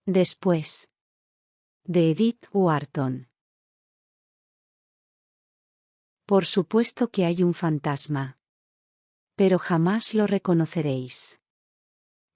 Después. De Edith Wharton. Por supuesto que hay un fantasma. Pero jamás lo reconoceréis.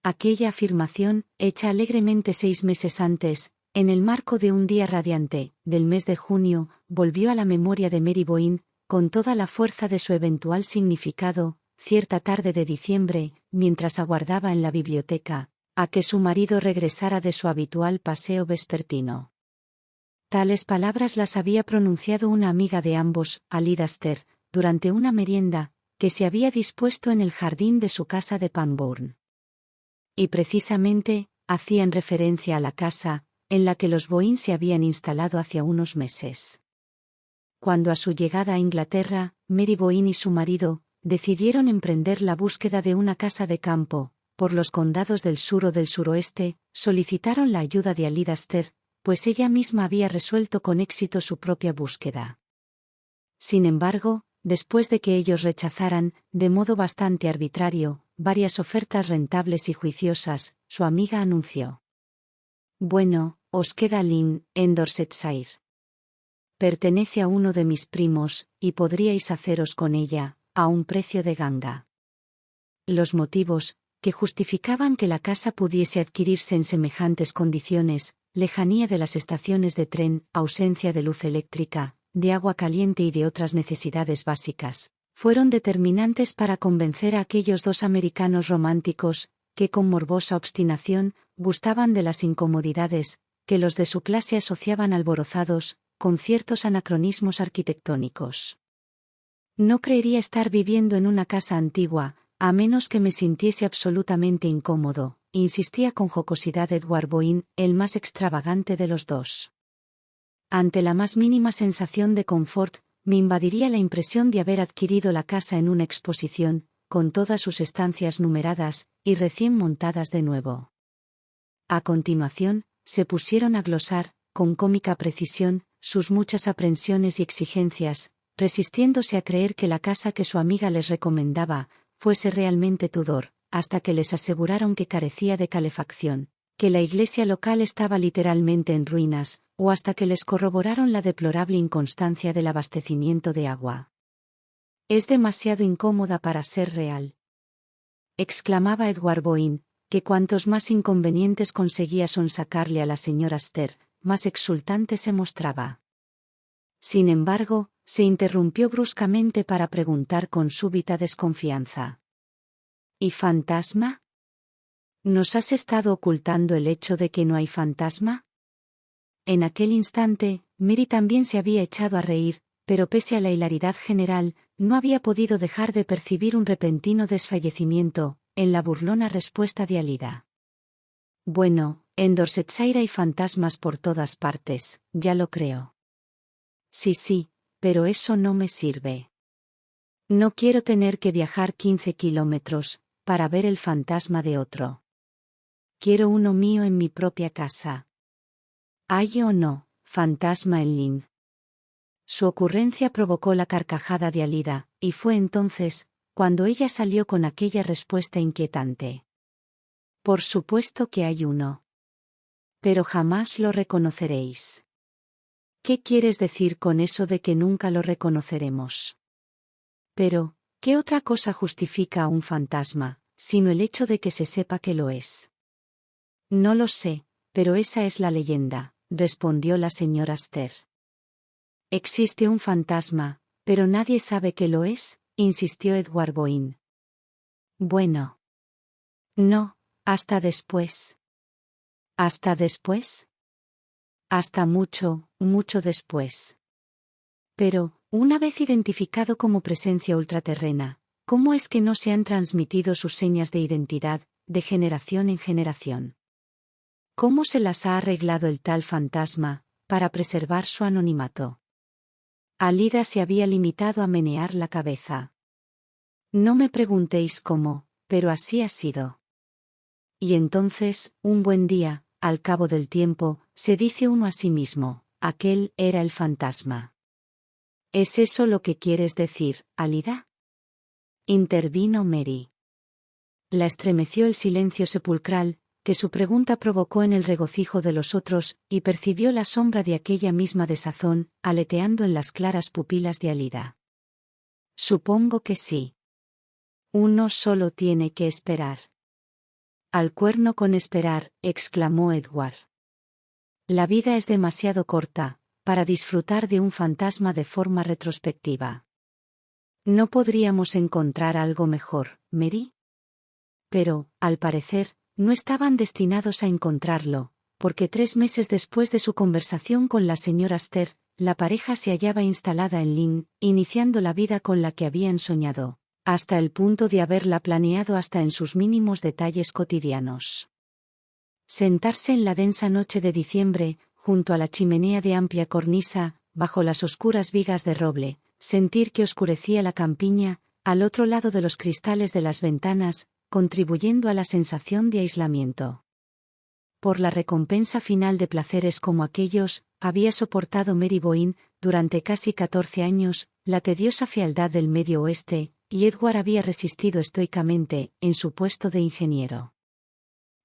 Aquella afirmación, hecha alegremente 6 meses antes, en el marco de un día radiante, del mes de junio, volvió a la memoria de Mary Boyne, con toda la fuerza de su eventual significado, cierta tarde de diciembre, mientras aguardaba en la biblioteca, a que su marido regresara de su habitual paseo vespertino. Tales palabras las había pronunciado una amiga de ambos, Alida Astor, durante una merienda, que se había dispuesto en el jardín de su casa de Pangbourne. Y precisamente, hacían referencia a la casa, en la que los Boyne se habían instalado hacía unos meses. Cuando a su llegada a Inglaterra, Mary Boyne y su marido, decidieron emprender la búsqueda de una casa de campo, por los condados del sur o del suroeste, solicitaron la ayuda de Alida Astor, pues ella misma había resuelto con éxito su propia búsqueda. Sin embargo, después de que ellos rechazaran, de modo bastante arbitrario, varias ofertas rentables y juiciosas, su amiga anunció: «Bueno, os queda Lynn, en Dorsetshire. Pertenece a uno de mis primos, y podríais haceros con ella, a un precio de ganga». Los motivos, que justificaban que la casa pudiese adquirirse en semejantes condiciones, lejanía de las estaciones de tren, ausencia de luz eléctrica, de agua caliente y de otras necesidades básicas, fueron determinantes para convencer a aquellos dos americanos románticos, que con morbosa obstinación, gustaban de las incomodidades, que los de su clase asociaban alborozados, con ciertos anacronismos arquitectónicos. «No creería estar viviendo en una casa antigua, a menos que me sintiese absolutamente incómodo», insistía con jocosidad Edward Boyne, el más extravagante de los dos. «Ante la más mínima sensación de confort, me invadiría la impresión de haber adquirido la casa en una exposición, con todas sus estancias numeradas, y recién montadas de nuevo». A continuación, se pusieron a glosar, con cómica precisión, sus muchas aprensiones y exigencias, resistiéndose a creer que la casa que su amiga les recomendaba, fuese realmente Tudor, hasta que les aseguraron que carecía de calefacción, que la iglesia local estaba literalmente en ruinas, o hasta que les corroboraron la deplorable inconstancia del abastecimiento de agua. «Es demasiado incómoda para ser real», exclamaba Edward Boyne, que cuantos más inconvenientes conseguía sonsacarle a la señora Astor, más exultante se mostraba. Sin embargo, se interrumpió bruscamente para preguntar con súbita desconfianza: «¿Y fantasma? ¿Nos has estado ocultando el hecho de que no hay fantasma?». En aquel instante, Mary también se había echado a reír, pero pese a la hilaridad general, no había podido dejar de percibir un repentino desfallecimiento, en la burlona respuesta de Alida. «Bueno, en Dorsetshire hay fantasmas por todas partes, ya lo creo». Sí, pero eso no me sirve. No quiero tener que viajar 15 kilómetros, para ver el fantasma de otro. Quiero uno mío en mi propia casa. ¿Hay o no fantasma en Lynn?». Su ocurrencia provocó la carcajada de Alida, y fue entonces, cuando ella salió con aquella respuesta inquietante: «Por supuesto que hay uno. Pero jamás lo reconoceréis». «¿Qué quieres decir con eso de que nunca lo reconoceremos?». «Pero, ¿qué otra cosa justifica a un fantasma, sino el hecho de que se sepa que lo es?». «No lo sé, pero esa es la leyenda», respondió la señora Astor. «Existe un fantasma, pero nadie sabe que lo es», insistió Edward Boyne. «Bueno. No, hasta después». «¿Hasta después?». «Hasta mucho, mucho después». «Pero, una vez identificado como presencia ultraterrena, ¿cómo es que no se han transmitido sus señas de identidad, de generación en generación? ¿Cómo se las ha arreglado el tal fantasma, para preservar su anonimato?». Alida se había limitado a menear la cabeza. «No me preguntéis cómo, pero así ha sido». Y entonces, un buen día, al cabo del tiempo, se dice uno a sí mismo: «Aquel era el fantasma». «¿Es eso lo que quieres decir, Alida?», intervino Mary. La estremeció el silencio sepulcral, que su pregunta provocó en el regocijo de los otros, y percibió la sombra de aquella misma desazón, aleteando en las claras pupilas de Alida. Supongo que sí. Uno solo tiene que esperar. Al cuerno con esperar, exclamó Edward. La vida es demasiado corta para disfrutar de un fantasma de forma retrospectiva. ¿No podríamos encontrar algo mejor, Mary? Pero, al parecer, no estaban destinados a encontrarlo, porque 3 meses después de su conversación con la señora Ster, la pareja se hallaba instalada en Lynn, iniciando la vida con la que habían soñado, hasta el punto de haberla planeado hasta en sus mínimos detalles cotidianos. Sentarse en la densa noche de diciembre, junto a la chimenea de amplia cornisa, bajo las oscuras vigas de roble, sentir que oscurecía la campiña, al otro lado de los cristales de las ventanas, contribuyendo a la sensación de aislamiento. Por la recompensa final de placeres como aquellos, había soportado Mary Boyne, durante casi 14 años, la tediosa fealdad del Medio Oeste, y Edward había resistido estoicamente, en su puesto de ingeniero.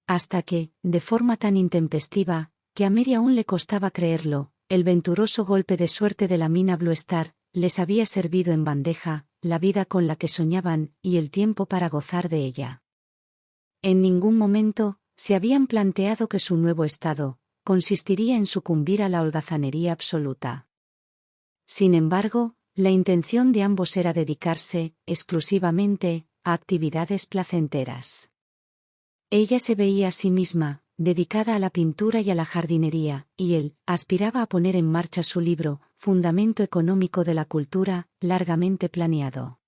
Hasta que, de forma tan intempestiva, que a Mary aún le costaba creerlo, el venturoso golpe de suerte de la mina Blue Star, les había servido en bandeja, la vida con la que soñaban, y el tiempo para gozar de ella. En ningún momento, se habían planteado que su nuevo estado, consistiría en sucumbir a la holgazanería absoluta. Sin embargo, la intención de ambos era dedicarse, exclusivamente, a actividades placenteras. Ella se veía a sí misma, dedicada a la pintura y a la jardinería, y él, aspiraba a poner en marcha su libro, Fundamento Económico de la Cultura, largamente planeado.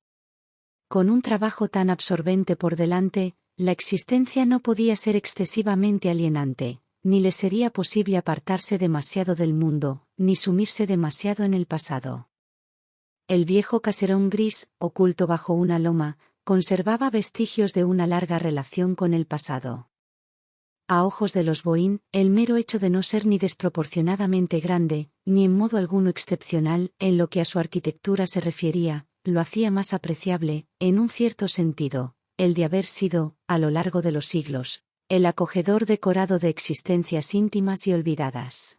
Con un trabajo tan absorbente por delante, la existencia no podía ser excesivamente alienante, ni le sería posible apartarse demasiado del mundo, ni sumirse demasiado en el pasado. El viejo caserón gris, oculto bajo una loma, conservaba vestigios de una larga relación con el pasado. A ojos de los Boyne, el mero hecho de no ser ni desproporcionadamente grande, ni en modo alguno excepcional, en lo que a su arquitectura se refería, lo hacía más apreciable, en un cierto sentido, el de haber sido, a lo largo de los siglos, el acogedor decorado de existencias íntimas y olvidadas.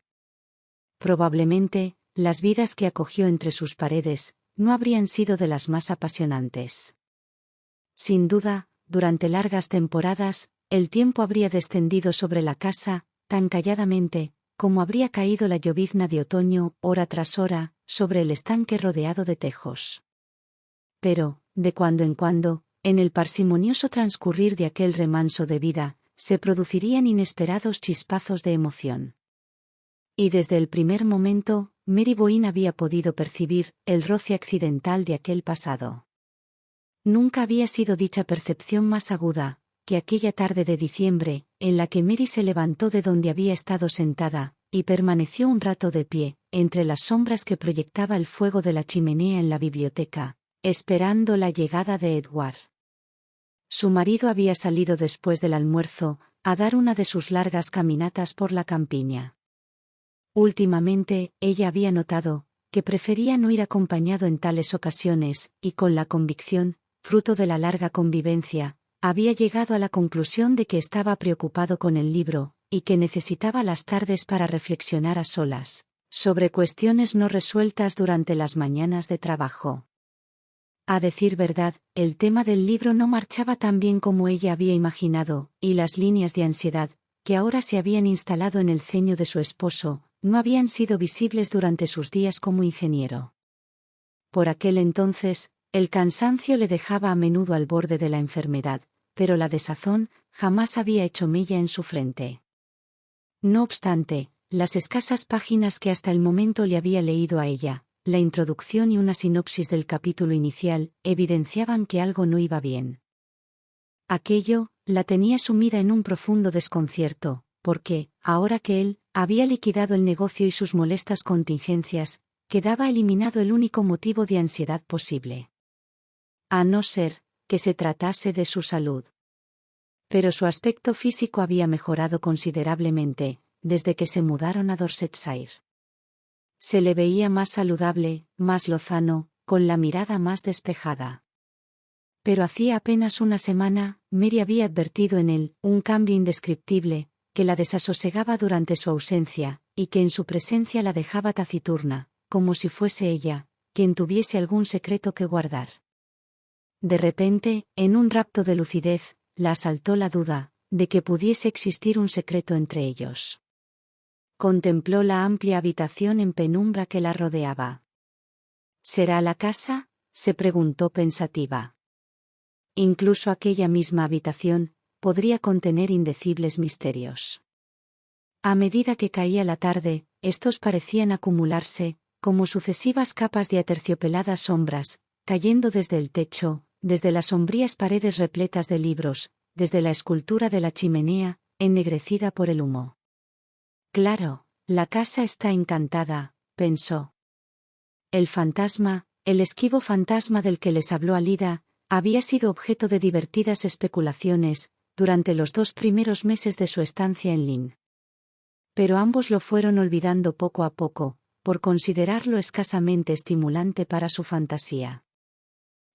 Probablemente, las vidas que acogió entre sus paredes, no habrían sido de las más apasionantes. Sin duda, durante largas temporadas, el tiempo habría descendido sobre la casa, tan calladamente, como habría caído la llovizna de otoño, hora tras hora, sobre el estanque rodeado de tejos. Pero, de cuando en cuando, en el parsimonioso transcurrir de aquel remanso de vida, se producirían inesperados chispazos de emoción. Y desde el primer momento, Mary Boyne había podido percibir el roce accidental de aquel pasado. Nunca había sido dicha percepción más aguda que aquella tarde de diciembre, en la que Mary se levantó de donde había estado sentada, y permaneció un rato de pie, entre las sombras que proyectaba el fuego de la chimenea en la biblioteca, esperando la llegada de Edward. Su marido había salido después del almuerzo, a dar una de sus largas caminatas por la campiña. Últimamente, ella había notado que prefería no ir acompañado en tales ocasiones, y con la convicción, fruto de la larga convivencia, había llegado a la conclusión de que estaba preocupado con el libro, y que necesitaba las tardes para reflexionar a solas, sobre cuestiones no resueltas durante las mañanas de trabajo. A decir verdad, el tema del libro no marchaba tan bien como ella había imaginado, y las líneas de ansiedad, que ahora se habían instalado en el ceño de su esposo, no habían sido visibles durante sus días como ingeniero. Por aquel entonces, el cansancio le dejaba a menudo al borde de la enfermedad, pero la desazón jamás había hecho mella en su frente. No obstante, las escasas páginas que hasta el momento le había leído a ella, la introducción y una sinopsis del capítulo inicial, evidenciaban que algo no iba bien. Aquello la tenía sumida en un profundo desconcierto, porque, ahora que él había liquidado el negocio y sus molestas contingencias, quedaba eliminado el único motivo de ansiedad posible. A no ser que se tratase de su salud. Pero su aspecto físico había mejorado considerablemente, desde que se mudaron a Dorsetshire. Se le veía más saludable, más lozano, con la mirada más despejada. Pero hacía apenas una semana, Mary había advertido en él un cambio indescriptible, que la desasosegaba durante su ausencia, y que en su presencia la dejaba taciturna, como si fuese ella quien tuviese algún secreto que guardar. De repente, en un rapto de lucidez, la asaltó la duda de que pudiese existir un secreto entre ellos. Contempló la amplia habitación en penumbra que la rodeaba. ¿Será la casa?, se preguntó pensativa. Incluso aquella misma habitación podría contener indecibles misterios. A medida que caía la tarde, estos parecían acumularse, como sucesivas capas de aterciopeladas sombras, cayendo desde el techo, desde las sombrías paredes repletas de libros, desde la escultura de la chimenea, ennegrecida por el humo. Claro, la casa está encantada, pensó. El fantasma, el esquivo fantasma del que les habló Alida, había sido objeto de divertidas especulaciones durante los 2 primeros meses de su estancia en Lynn. Pero ambos lo fueron olvidando poco a poco, por considerarlo escasamente estimulante para su fantasía.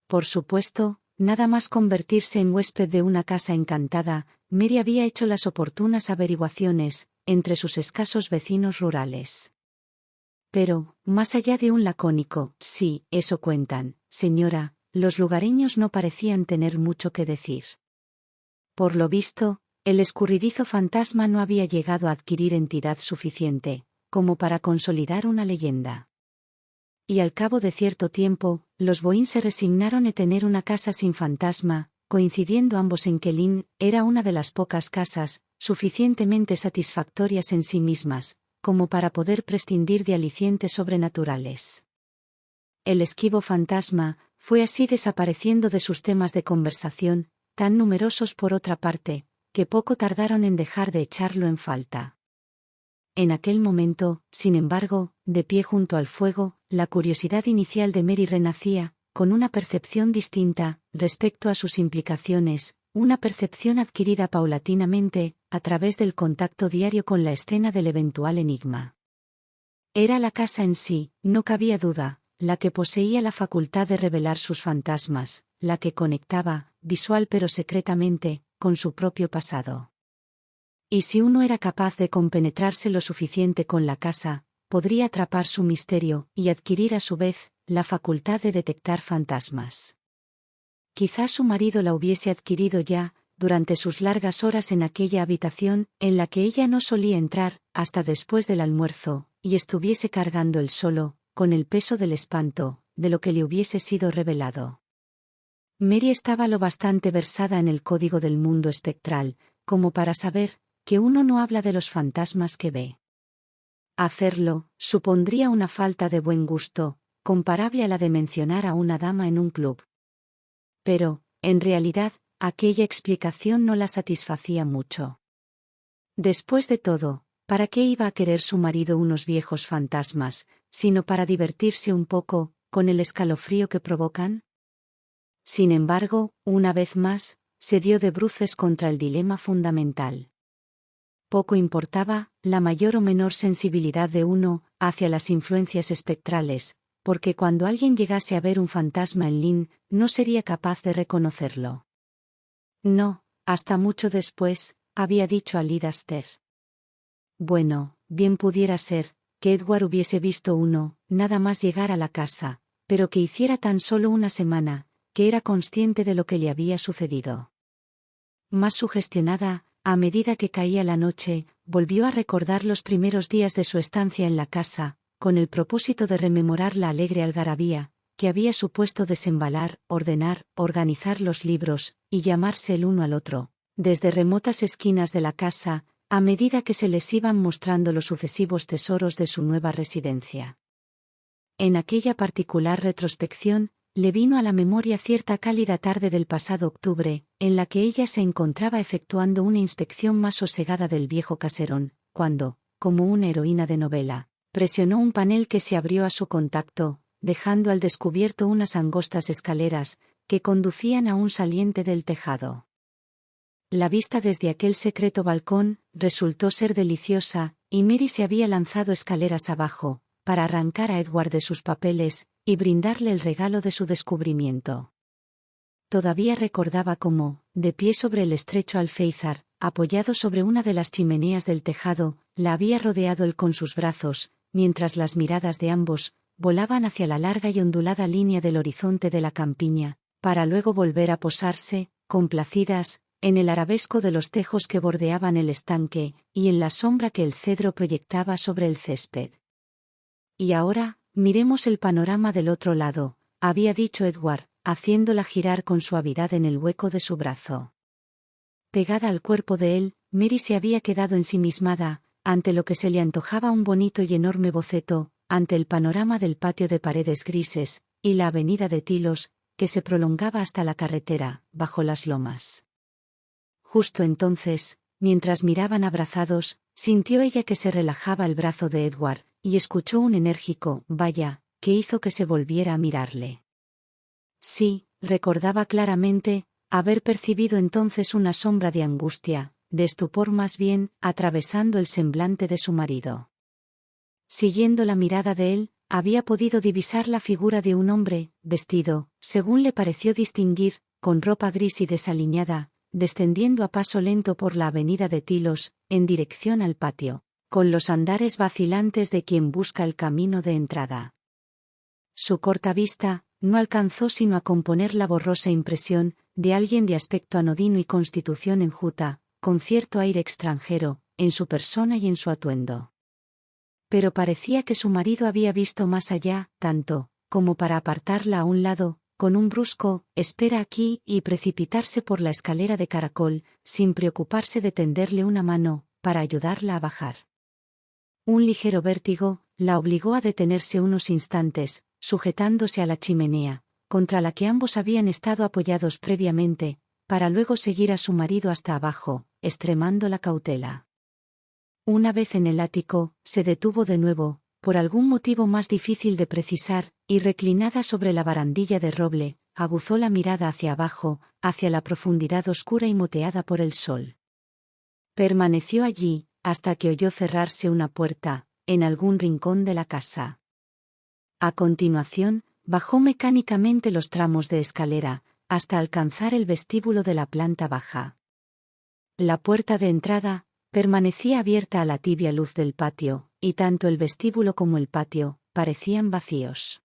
Por supuesto, nada más convertirse en huésped de una casa encantada, Mary había hecho las oportunas averiguaciones entre sus escasos vecinos rurales. Pero, más allá de un lacónico, sí, eso cuentan, señora, los lugareños no parecían tener mucho que decir. Por lo visto, el escurridizo fantasma no había llegado a adquirir entidad suficiente como para consolidar una leyenda. Y al cabo de cierto tiempo, los Boyne se resignaron a tener una casa sin fantasma, coincidiendo ambos en que Lynn era una de las pocas casas suficientemente satisfactorias en sí mismas, como para poder prescindir de alicientes sobrenaturales. El esquivo fantasma fue así desapareciendo de sus temas de conversación, tan numerosos por otra parte, que poco tardaron en dejar de echarlo en falta. En aquel momento, sin embargo, de pie junto al fuego, la curiosidad inicial de Mary renacía, con una percepción distinta respecto a sus implicaciones, una percepción adquirida paulatinamente, a través del contacto diario con la escena del eventual enigma. Era la casa en sí, no cabía duda, la que poseía la facultad de revelar sus fantasmas, la que conectaba, visual pero secretamente, con su propio pasado. Y si uno era capaz de compenetrarse lo suficiente con la casa, podría atrapar su misterio y adquirir a su vez la facultad de detectar fantasmas. Quizás su marido la hubiese adquirido ya, durante sus largas horas en aquella habitación, en la que ella no solía entrar, hasta después del almuerzo, y estuviese cargando él solo, con el peso del espanto, de lo que le hubiese sido revelado. Mary estaba lo bastante versada en el código del mundo espectral, como para saber que uno no habla de los fantasmas que ve. Hacerlo supondría una falta de buen gusto, comparable a la de mencionar a una dama en un club. Pero, en realidad, aquella explicación no la satisfacía mucho. Después de todo, ¿para qué iba a querer su marido unos viejos fantasmas, sino para divertirse un poco con el escalofrío que provocan? Sin embargo, una vez más, se dio de bruces contra el dilema fundamental. Poco importaba la mayor o menor sensibilidad de uno hacia las influencias espectrales, porque cuando alguien llegase a ver un fantasma en Lynn, no sería capaz de reconocerlo. No, hasta mucho después, había dicho a Lida Aster. Bueno, bien pudiera ser que Edward hubiese visto uno, nada más llegar a la casa, pero que hiciera tan solo una semana, que era consciente de lo que le había sucedido. Más sugestionada, a medida que caía la noche, volvió a recordar los primeros días de su estancia en la casa, con el propósito de rememorar la alegre algarabía que había supuesto desembalar, ordenar, organizar los libros, y llamarse el uno al otro, desde remotas esquinas de la casa, a medida que se les iban mostrando los sucesivos tesoros de su nueva residencia. En aquella particular retrospección, le vino a la memoria cierta cálida tarde del pasado octubre, en la que ella se encontraba efectuando una inspección más sosegada del viejo caserón, cuando, como una heroína de novela, presionó un panel que se abrió a su contacto, dejando al descubierto unas angostas escaleras, que conducían a un saliente del tejado. La vista desde aquel secreto balcón resultó ser deliciosa, y Mary se había lanzado escaleras abajo, para arrancar a Edward de sus papeles, y brindarle el regalo de su descubrimiento. todavía recordaba cómo, de pie sobre el estrecho alféizar, apoyado sobre una de las chimeneas del tejado, la había rodeado él con sus brazos, mientras las miradas de ambos volaban hacia la larga y ondulada línea del horizonte de la campiña, para luego volver a posarse, complacidas, en el arabesco de los tejos que bordeaban el estanque, y en la sombra que el cedro proyectaba sobre el césped. Y ahora, miremos el panorama del otro lado, había dicho Edward, haciéndola girar con suavidad en el hueco de su brazo. Pegada al cuerpo de él, Mary se había quedado ensimismada, ante lo que se le antojaba un bonito y enorme boceto, ante el panorama del patio de paredes grises, y la avenida de tilos, que se prolongaba hasta la carretera, bajo las lomas. Justo entonces, mientras miraban abrazados, sintió ella que se relajaba el brazo de Edward, y escuchó un enérgico «vaya», que hizo que se volviera a mirarle. Sí, recordaba claramente haber percibido entonces una sombra de angustia, de estupor más bien, atravesando el semblante de su marido. Siguiendo la mirada de él, había podido divisar la figura de un hombre, vestido, según le pareció distinguir, con ropa gris y desaliñada, descendiendo a paso lento por la avenida de Tilos, en dirección al patio, con los andares vacilantes de quien busca el camino de entrada. Su corta vista no alcanzó sino a componer la borrosa impresión de alguien de aspecto anodino y constitución enjuta, con cierto aire extranjero, en su persona y en su atuendo. Pero parecía que su marido había visto más allá, tanto, como para apartarla a un lado, con un brusco «espera aquí» y precipitarse por la escalera de caracol, sin preocuparse de tenderle una mano, para ayudarla a bajar. Un ligero vértigo la obligó a detenerse unos instantes, sujetándose a la chimenea, contra la que ambos habían estado apoyados previamente, para luego seguir a su marido hasta abajo, extremando la cautela. Una vez en el ático, se detuvo de nuevo, por algún motivo más difícil de precisar, y reclinada sobre la barandilla de roble, aguzó la mirada hacia abajo, hacia la profundidad oscura y moteada por el sol. Permaneció allí, hasta que oyó cerrarse una puerta, en algún rincón de la casa. A continuación, bajó mecánicamente los tramos de escalera, hasta alcanzar el vestíbulo de la planta baja. La puerta de entrada permanecía abierta a la tibia luz del patio, y tanto el vestíbulo como el patio parecían vacíos.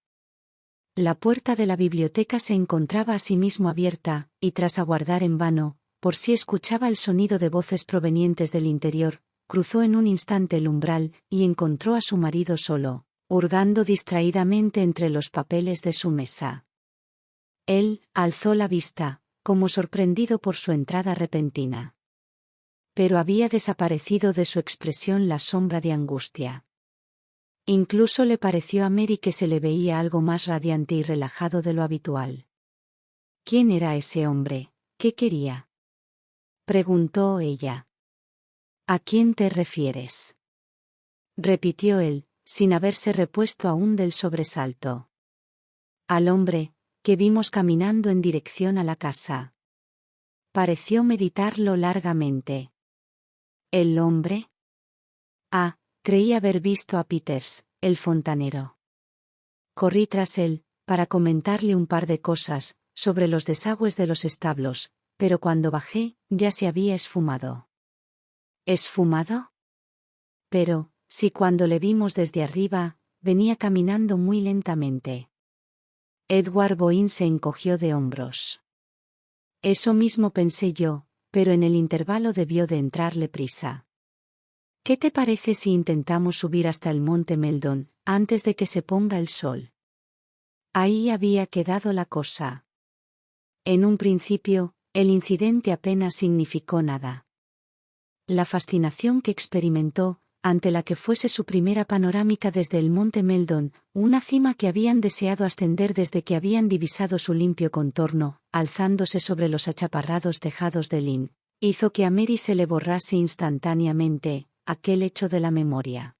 La puerta de la biblioteca se encontraba asimismo abierta, y tras aguardar en vano, por si escuchaba el sonido de voces provenientes del interior, cruzó en un instante el umbral y encontró a su marido solo, hurgando distraídamente entre los papeles de su mesa. Él alzó la vista, como sorprendido por su entrada repentina. Pero había desaparecido de su expresión la sombra de angustia. Incluso le pareció a Mary que se le veía algo más radiante y relajado de lo habitual. ¿Quién era ese hombre? ¿Qué quería?, preguntó ella. ¿A quién te refieres?, repitió él, sin haberse repuesto aún del sobresalto. Al hombre que vimos caminando en dirección a la casa. Pareció meditarlo largamente. ¿El hombre? Ah, creí haber visto a Peters, el fontanero. Corrí tras él, para comentarle un par de cosas, sobre los desagües de los establos, pero cuando bajé, ya se había esfumado. ¿Esfumado? Pero, si cuando le vimos desde arriba, venía caminando muy lentamente. Edward Boyne se encogió de hombros. Eso mismo pensé yo, pero en el intervalo debió de entrarle prisa. ¿Qué te parece si intentamos subir hasta el monte Meldon, antes de que se ponga el sol? Ahí había quedado la cosa. En un principio, el incidente apenas significó nada. La fascinación que experimentó, ante la que fuese su primera panorámica desde el monte Meldon, una cima que habían deseado ascender desde que habían divisado su limpio contorno, alzándose sobre los achaparrados tejados de Lynn, hizo que a Mary se le borrase instantáneamente aquel hecho de la memoria.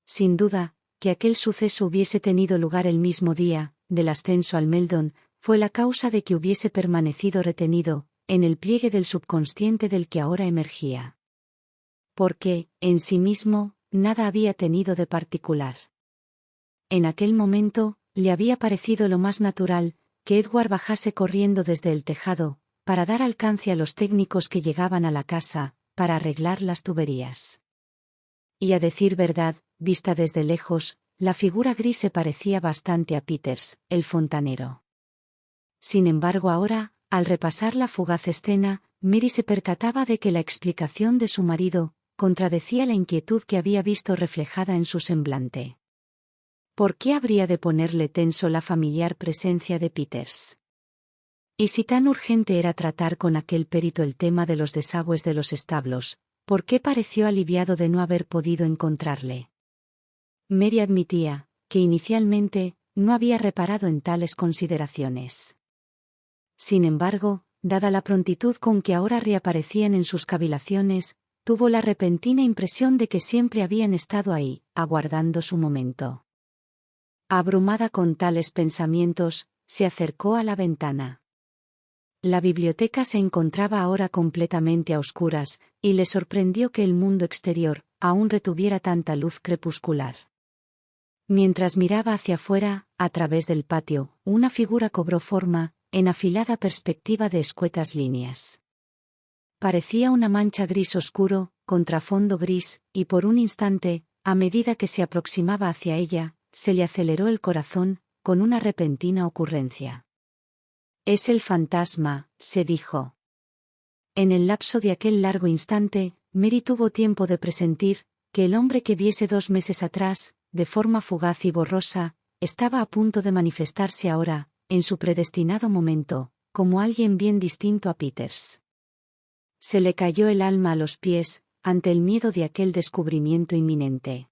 Sin duda, que aquel suceso hubiese tenido lugar el mismo día, del ascenso al Meldon, fue la causa de que hubiese permanecido retenido, en el pliegue del subconsciente del que ahora emergía. Porque, en sí mismo, nada había tenido de particular. En aquel momento, le había parecido lo más natural, que Edward bajase corriendo desde el tejado, para dar alcance a los técnicos que llegaban a la casa, para arreglar las tuberías. Y a decir verdad, vista desde lejos, la figura gris se parecía bastante a Peters, el fontanero. Sin embargo ahora, al repasar la fugaz escena, Mary se percataba de que la explicación de su marido contradecía la inquietud que había visto reflejada en su semblante. ¿Por qué habría de ponerle tenso la familiar presencia de Peters? Y si tan urgente era tratar con aquel perito el tema de los desagües de los establos, ¿por qué pareció aliviado de no haber podido encontrarle? Mary admitía que inicialmente no había reparado en tales consideraciones. Sin embargo, dada la prontitud con que ahora reaparecían en sus cavilaciones, tuvo la repentina impresión de que siempre habían estado ahí, aguardando su momento. Abrumada con tales pensamientos, se acercó a la ventana. La biblioteca se encontraba ahora completamente a oscuras, y le sorprendió que el mundo exterior aún retuviera tanta luz crepuscular. Mientras miraba hacia afuera, a través del patio, una figura cobró forma, en afilada perspectiva de escuetas líneas. Parecía una mancha gris oscuro, contrafondo gris, y por un instante, a medida que se aproximaba hacia ella, se le aceleró el corazón, con una repentina ocurrencia. «Es el fantasma», se dijo. En el lapso de aquel largo instante, Mary tuvo tiempo de presentir que el hombre que viese 2 meses atrás, de forma fugaz y borrosa, estaba a punto de manifestarse ahora, en su predestinado momento, como alguien bien distinto a Peters. Se le cayó el alma a los pies, ante el miedo de aquel descubrimiento inminente.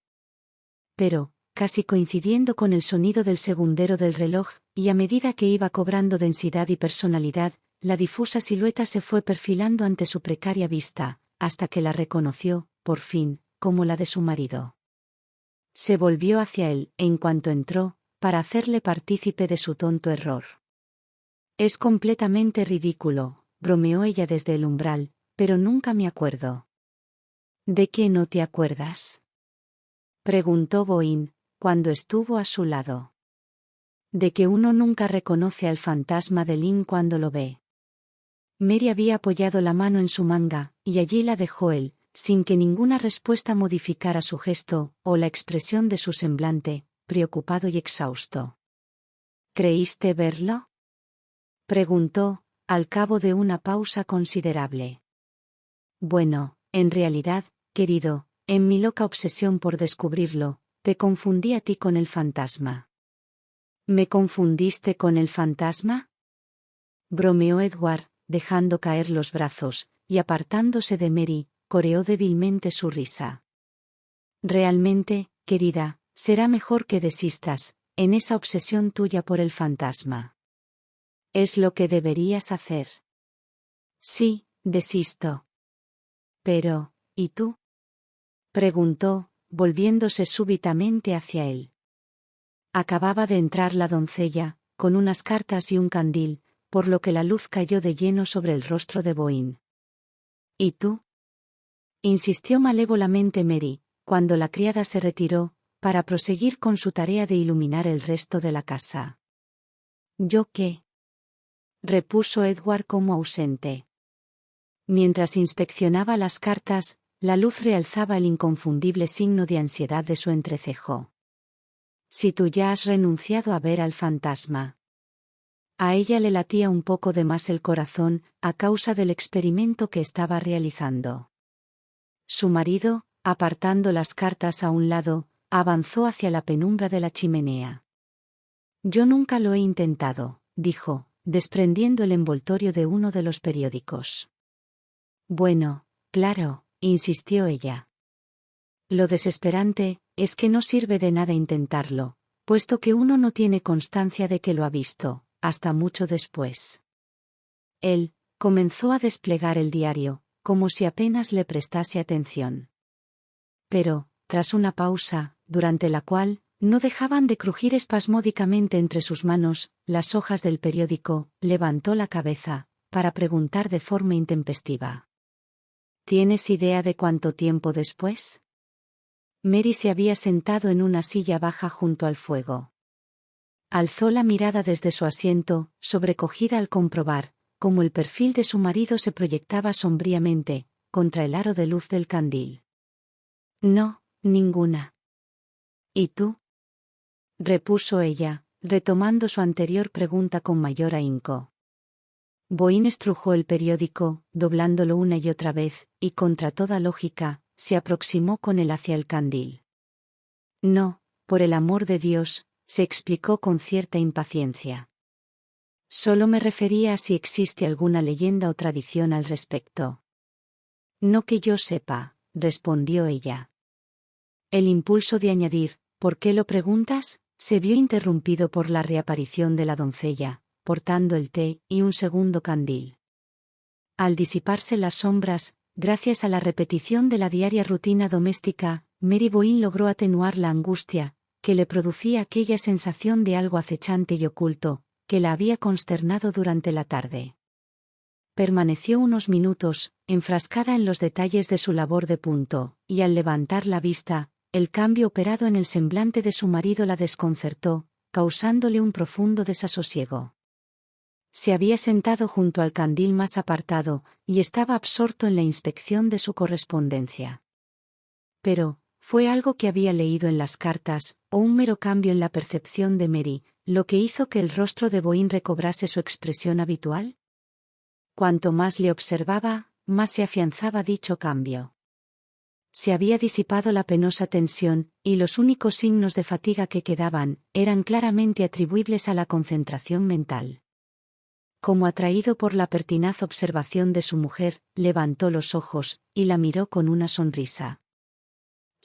Pero, casi coincidiendo con el sonido del segundero del reloj, y a medida que iba cobrando densidad y personalidad, la difusa silueta se fue perfilando ante su precaria vista, hasta que la reconoció, por fin, como la de su marido. Se volvió hacia él, en cuanto entró, para hacerle partícipe de su tonto error. «Es completamente ridículo», bromeó ella desde el umbral, «pero nunca me acuerdo». «¿De qué no te acuerdas?», preguntó Boín, cuando estuvo a su lado. «De que uno nunca reconoce al fantasma de Lynn cuando lo ve». Mary había apoyado la mano en su manga, y allí la dejó él, sin que ninguna respuesta modificara su gesto, o la expresión de su semblante, preocupado y exhausto. «¿Creíste verlo?», preguntó, al cabo de una pausa considerable. «Bueno, en realidad, querido, en mi loca obsesión por descubrirlo, te confundí a ti con el fantasma». «¿Me confundiste con el fantasma?», bromeó Edward, dejando caer los brazos, y apartándose de Mary, coreó débilmente su risa. «Realmente, querida, será mejor que desistas, en esa obsesión tuya por el fantasma. Es lo que deberías hacer». «Sí, desisto». «Pero, ¿y tú?», preguntó, volviéndose súbitamente hacia él. Acababa de entrar la doncella, con unas cartas y un candil, por lo que la luz cayó de lleno sobre el rostro de Boín. «¿Y tú?», insistió malévolamente Mary, cuando la criada se retiró, para proseguir con su tarea de iluminar el resto de la casa. «¿Yo qué?», repuso Edward como ausente. Mientras inspeccionaba las cartas, la luz realzaba el inconfundible signo de ansiedad de su entrecejo. «Si tú ya has renunciado a ver al fantasma». A ella le latía un poco de más el corazón, a causa del experimento que estaba realizando. Su marido, apartando las cartas a un lado, avanzó hacia la penumbra de la chimenea. «Yo nunca lo he intentado», dijo, desprendiendo el envoltorio de uno de los periódicos. «Bueno, claro», insistió ella. «Lo desesperante es que no sirve de nada intentarlo, puesto que uno no tiene constancia de que lo ha visto, hasta mucho después». Él comenzó a desplegar el diario, como si apenas le prestase atención. Pero, tras una pausa, durante la cual no dejaban de crujir espasmódicamente entre sus manos las hojas del periódico, levantó la cabeza, para preguntar de forma intempestiva. «¿Tienes idea de cuánto tiempo después?». Mary se había sentado en una silla baja junto al fuego. Alzó la mirada desde su asiento, sobrecogida al comprobar cómo el perfil de su marido se proyectaba sombríamente contra el aro de luz del candil. No, ninguna. ¿Y tú? Repuso ella, retomando su anterior pregunta con mayor ahínco. Boín estrujó el periódico, doblándolo una y otra vez, y contra toda lógica, se aproximó con él hacia el candil. No, por el amor de Dios, se explicó con cierta impaciencia. Solo me refería a si existe alguna leyenda o tradición al respecto. No que yo sepa, respondió ella. El impulso de añadir, ¿por qué lo preguntas?, se vio interrumpido por la reaparición de la doncella, portando el té y un segundo candil. Al disiparse las sombras, gracias a la repetición de la diaria rutina doméstica, Mary Boín logró atenuar la angustia que le producía aquella sensación de algo acechante y oculto, que la había consternado durante la tarde. Permaneció unos minutos, enfrascada en los detalles de su labor de punto, y al levantar la vista, el cambio operado en el semblante de su marido la desconcertó, causándole un profundo desasosiego. Se había sentado junto al candil más apartado, y estaba absorto en la inspección de su correspondencia. Pero, ¿fue algo que había leído en las cartas, o un mero cambio en la percepción de Mary, lo que hizo que el rostro de Boín recobrase su expresión habitual? Cuanto más le observaba, más se afianzaba dicho cambio. Se había disipado la penosa tensión, y los únicos signos de fatiga que quedaban, eran claramente atribuibles a la concentración mental. Como atraído por la pertinaz observación de su mujer, levantó los ojos, y la miró con una sonrisa.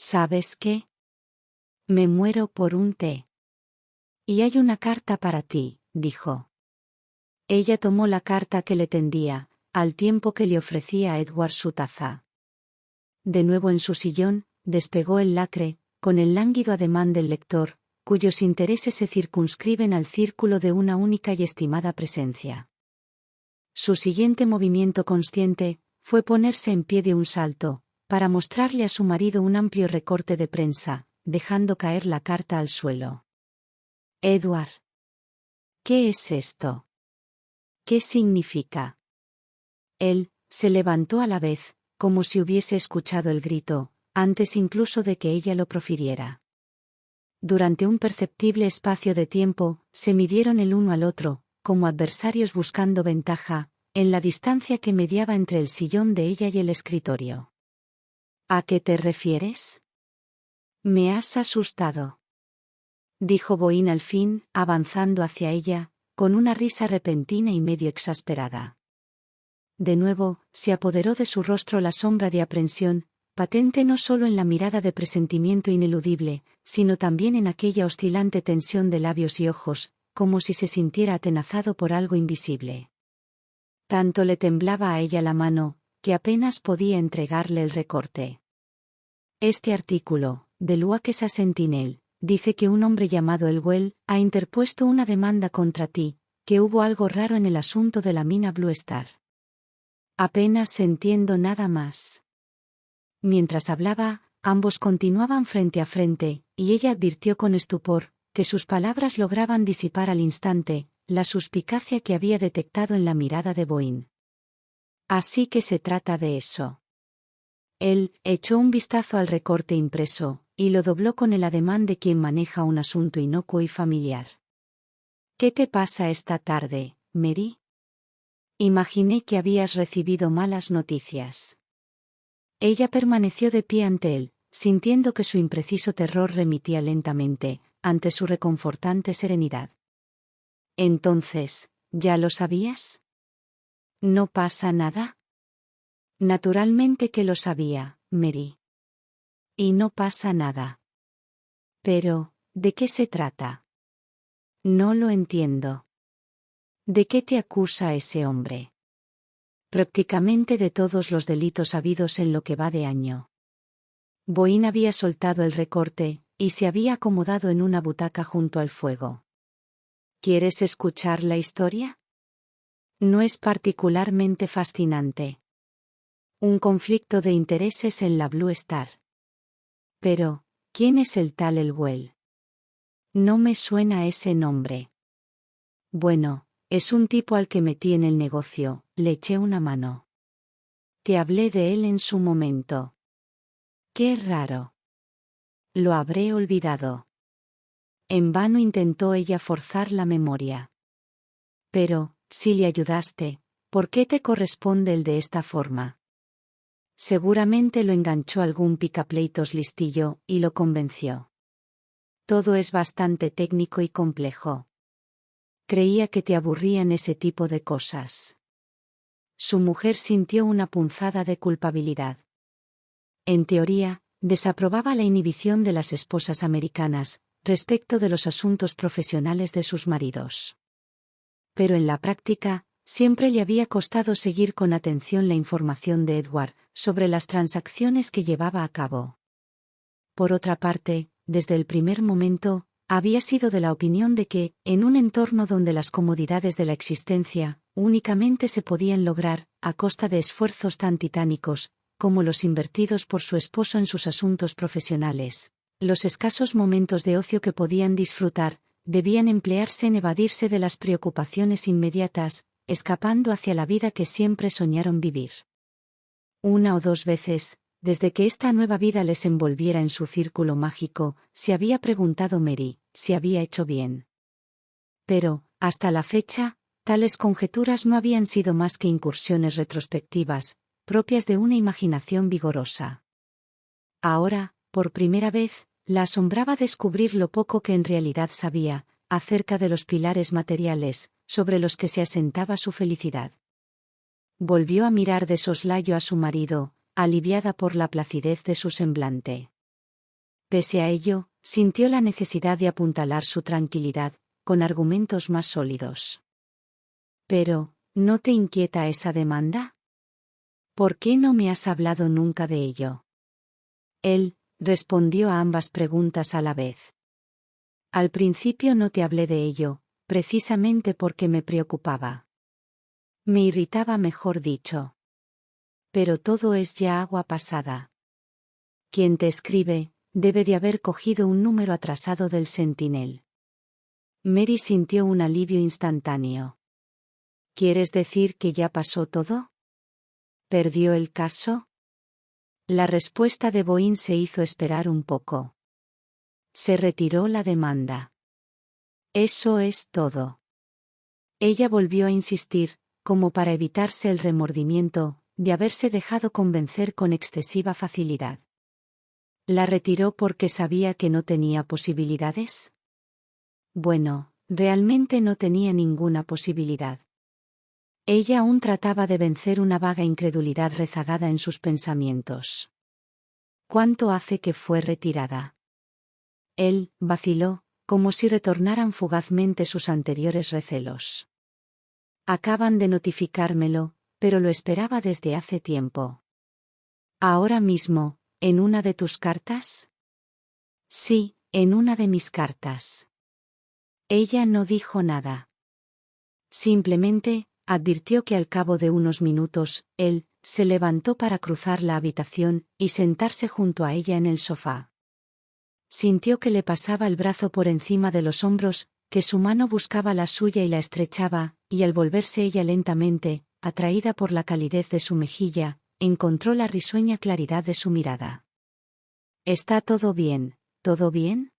¿Sabes qué? Me muero por un té. Y hay una carta para ti, dijo. Ella tomó la carta que le tendía, al tiempo que le ofrecía a Edward su taza. De nuevo en su sillón, despegó el lacre, con el lánguido ademán del lector, cuyos intereses se circunscriben al círculo de una única y estimada presencia. Su siguiente movimiento consciente fue ponerse en pie de un salto, para mostrarle a su marido un amplio recorte de prensa, dejando caer la carta al suelo. Edward. ¿Qué es esto? ¿Qué significa? Él se levantó a la vez, como si hubiese escuchado el grito, antes incluso de que ella lo profiriera. Durante un perceptible espacio de tiempo, se midieron el uno al otro, como adversarios buscando ventaja, en la distancia que mediaba entre el sillón de ella y el escritorio. ¿A qué te refieres? Me has asustado, dijo Boín al fin, avanzando hacia ella, con una risa repentina y medio exasperada. De nuevo, se apoderó de su rostro la sombra de aprensión, patente no solo en la mirada de presentimiento ineludible, sino también en aquella oscilante tensión de labios y ojos, como si se sintiera atenazado por algo invisible. Tanto le temblaba a ella la mano, que apenas podía entregarle el recorte. Este artículo, de Luaquesa Sentinel, dice que un hombre llamado Elwell ha interpuesto una demanda contra ti, que hubo algo raro en el asunto de la mina Blue Star. Apenas entiendo nada más. Mientras hablaba, ambos continuaban frente a frente, y ella advirtió con estupor que sus palabras lograban disipar al instante la suspicacia que había detectado en la mirada de Boín. Así que se trata de eso. Él echó un vistazo al recorte impreso, y lo dobló con el ademán de quien maneja un asunto inocuo y familiar. ¿Qué te pasa esta tarde, Mary? Imaginé que habías recibido malas noticias. Ella permaneció de pie ante él, sintiendo que su impreciso terror remitía lentamente, ante su reconfortante serenidad. Entonces, ¿ya lo sabías? ¿No pasa nada? Naturalmente que lo sabía, Mary. Y no pasa nada. Pero, ¿de qué se trata? No lo entiendo. ¿De qué te acusa ese hombre? Prácticamente de todos los delitos habidos en lo que va de año. Boín había soltado el recorte, y se había acomodado en una butaca junto al fuego. ¿Quieres escuchar la historia? No es particularmente fascinante. Un conflicto de intereses en la Blue Star. Pero, ¿quién es el tal Elwell? No me suena ese nombre. Bueno, es un tipo al que metí en el negocio, le eché una mano. Te hablé de él en su momento. Qué raro. Lo habré olvidado. En vano intentó ella forzar la memoria. Pero, si le ayudaste, ¿por qué te corresponde el de esta forma? Seguramente lo enganchó algún picapleitos listillo y lo convenció. Todo es bastante técnico y complejo. Creía que te aburrían ese tipo de cosas. Su mujer sintió una punzada de culpabilidad. En teoría, desaprobaba la inhibición de las esposas americanas respecto de los asuntos profesionales de sus maridos. Pero en la práctica, siempre le había costado seguir con atención la información de Edward sobre las transacciones que llevaba a cabo. Por otra parte, desde el primer momento, había sido de la opinión de que, en un entorno donde las comodidades de la existencia únicamente se podían lograr a costa de esfuerzos tan titánicos como los invertidos por su esposo en sus asuntos profesionales, los escasos momentos de ocio que podían disfrutar debían emplearse en evadirse de las preocupaciones inmediatas, escapando hacia la vida que siempre soñaron vivir. Una o dos veces, desde que esta nueva vida les envolviera en su círculo mágico, se había preguntado Mary si había hecho bien. Pero, hasta la fecha, tales conjeturas no habían sido más que incursiones retrospectivas, propias de una imaginación vigorosa. Ahora, por primera vez, la asombraba descubrir lo poco que en realidad sabía acerca de los pilares materiales sobre los que se asentaba su felicidad. Volvió a mirar de soslayo a su marido, aliviada por la placidez de su semblante. Pese a ello, sintió la necesidad de apuntalar su tranquilidad con argumentos más sólidos. Pero, ¿no te inquieta esa demanda? ¿Por qué no me has hablado nunca de ello? Él respondió a ambas preguntas a la vez. Al principio no te hablé de ello, precisamente porque me preocupaba. Me irritaba, mejor dicho. Pero todo es ya agua pasada. Quien te escribe debe de haber cogido un número atrasado del Sentinel. Mary sintió un alivio instantáneo. ¿Quieres decir que ya pasó todo? ¿Perdió el caso? La respuesta de Boyne se hizo esperar un poco. Se retiró la demanda. Eso es todo. Ella volvió a insistir, como para evitarse el remordimiento de haberse dejado convencer con excesiva facilidad. ¿La retiró porque sabía que no tenía posibilidades? Bueno, realmente no tenía ninguna posibilidad. Ella aún trataba de vencer una vaga incredulidad rezagada en sus pensamientos. ¿Cuánto hace que fue retirada? Él vaciló, como si retornaran fugazmente sus anteriores recelos. Acaban de notificármelo, pero lo esperaba desde hace tiempo. ¿Ahora mismo, en una de tus cartas? Sí, en una de mis cartas. Ella no dijo nada. Simplemente advirtió que al cabo de unos minutos, él se levantó para cruzar la habitación y sentarse junto a ella en el sofá. Sintió que le pasaba el brazo por encima de los hombros, que su mano buscaba la suya y la estrechaba, y al volverse ella lentamente, atraída por la calidez de su mejilla, encontró la risueña claridad de su mirada. ¿Está todo bien? ¿Todo bien?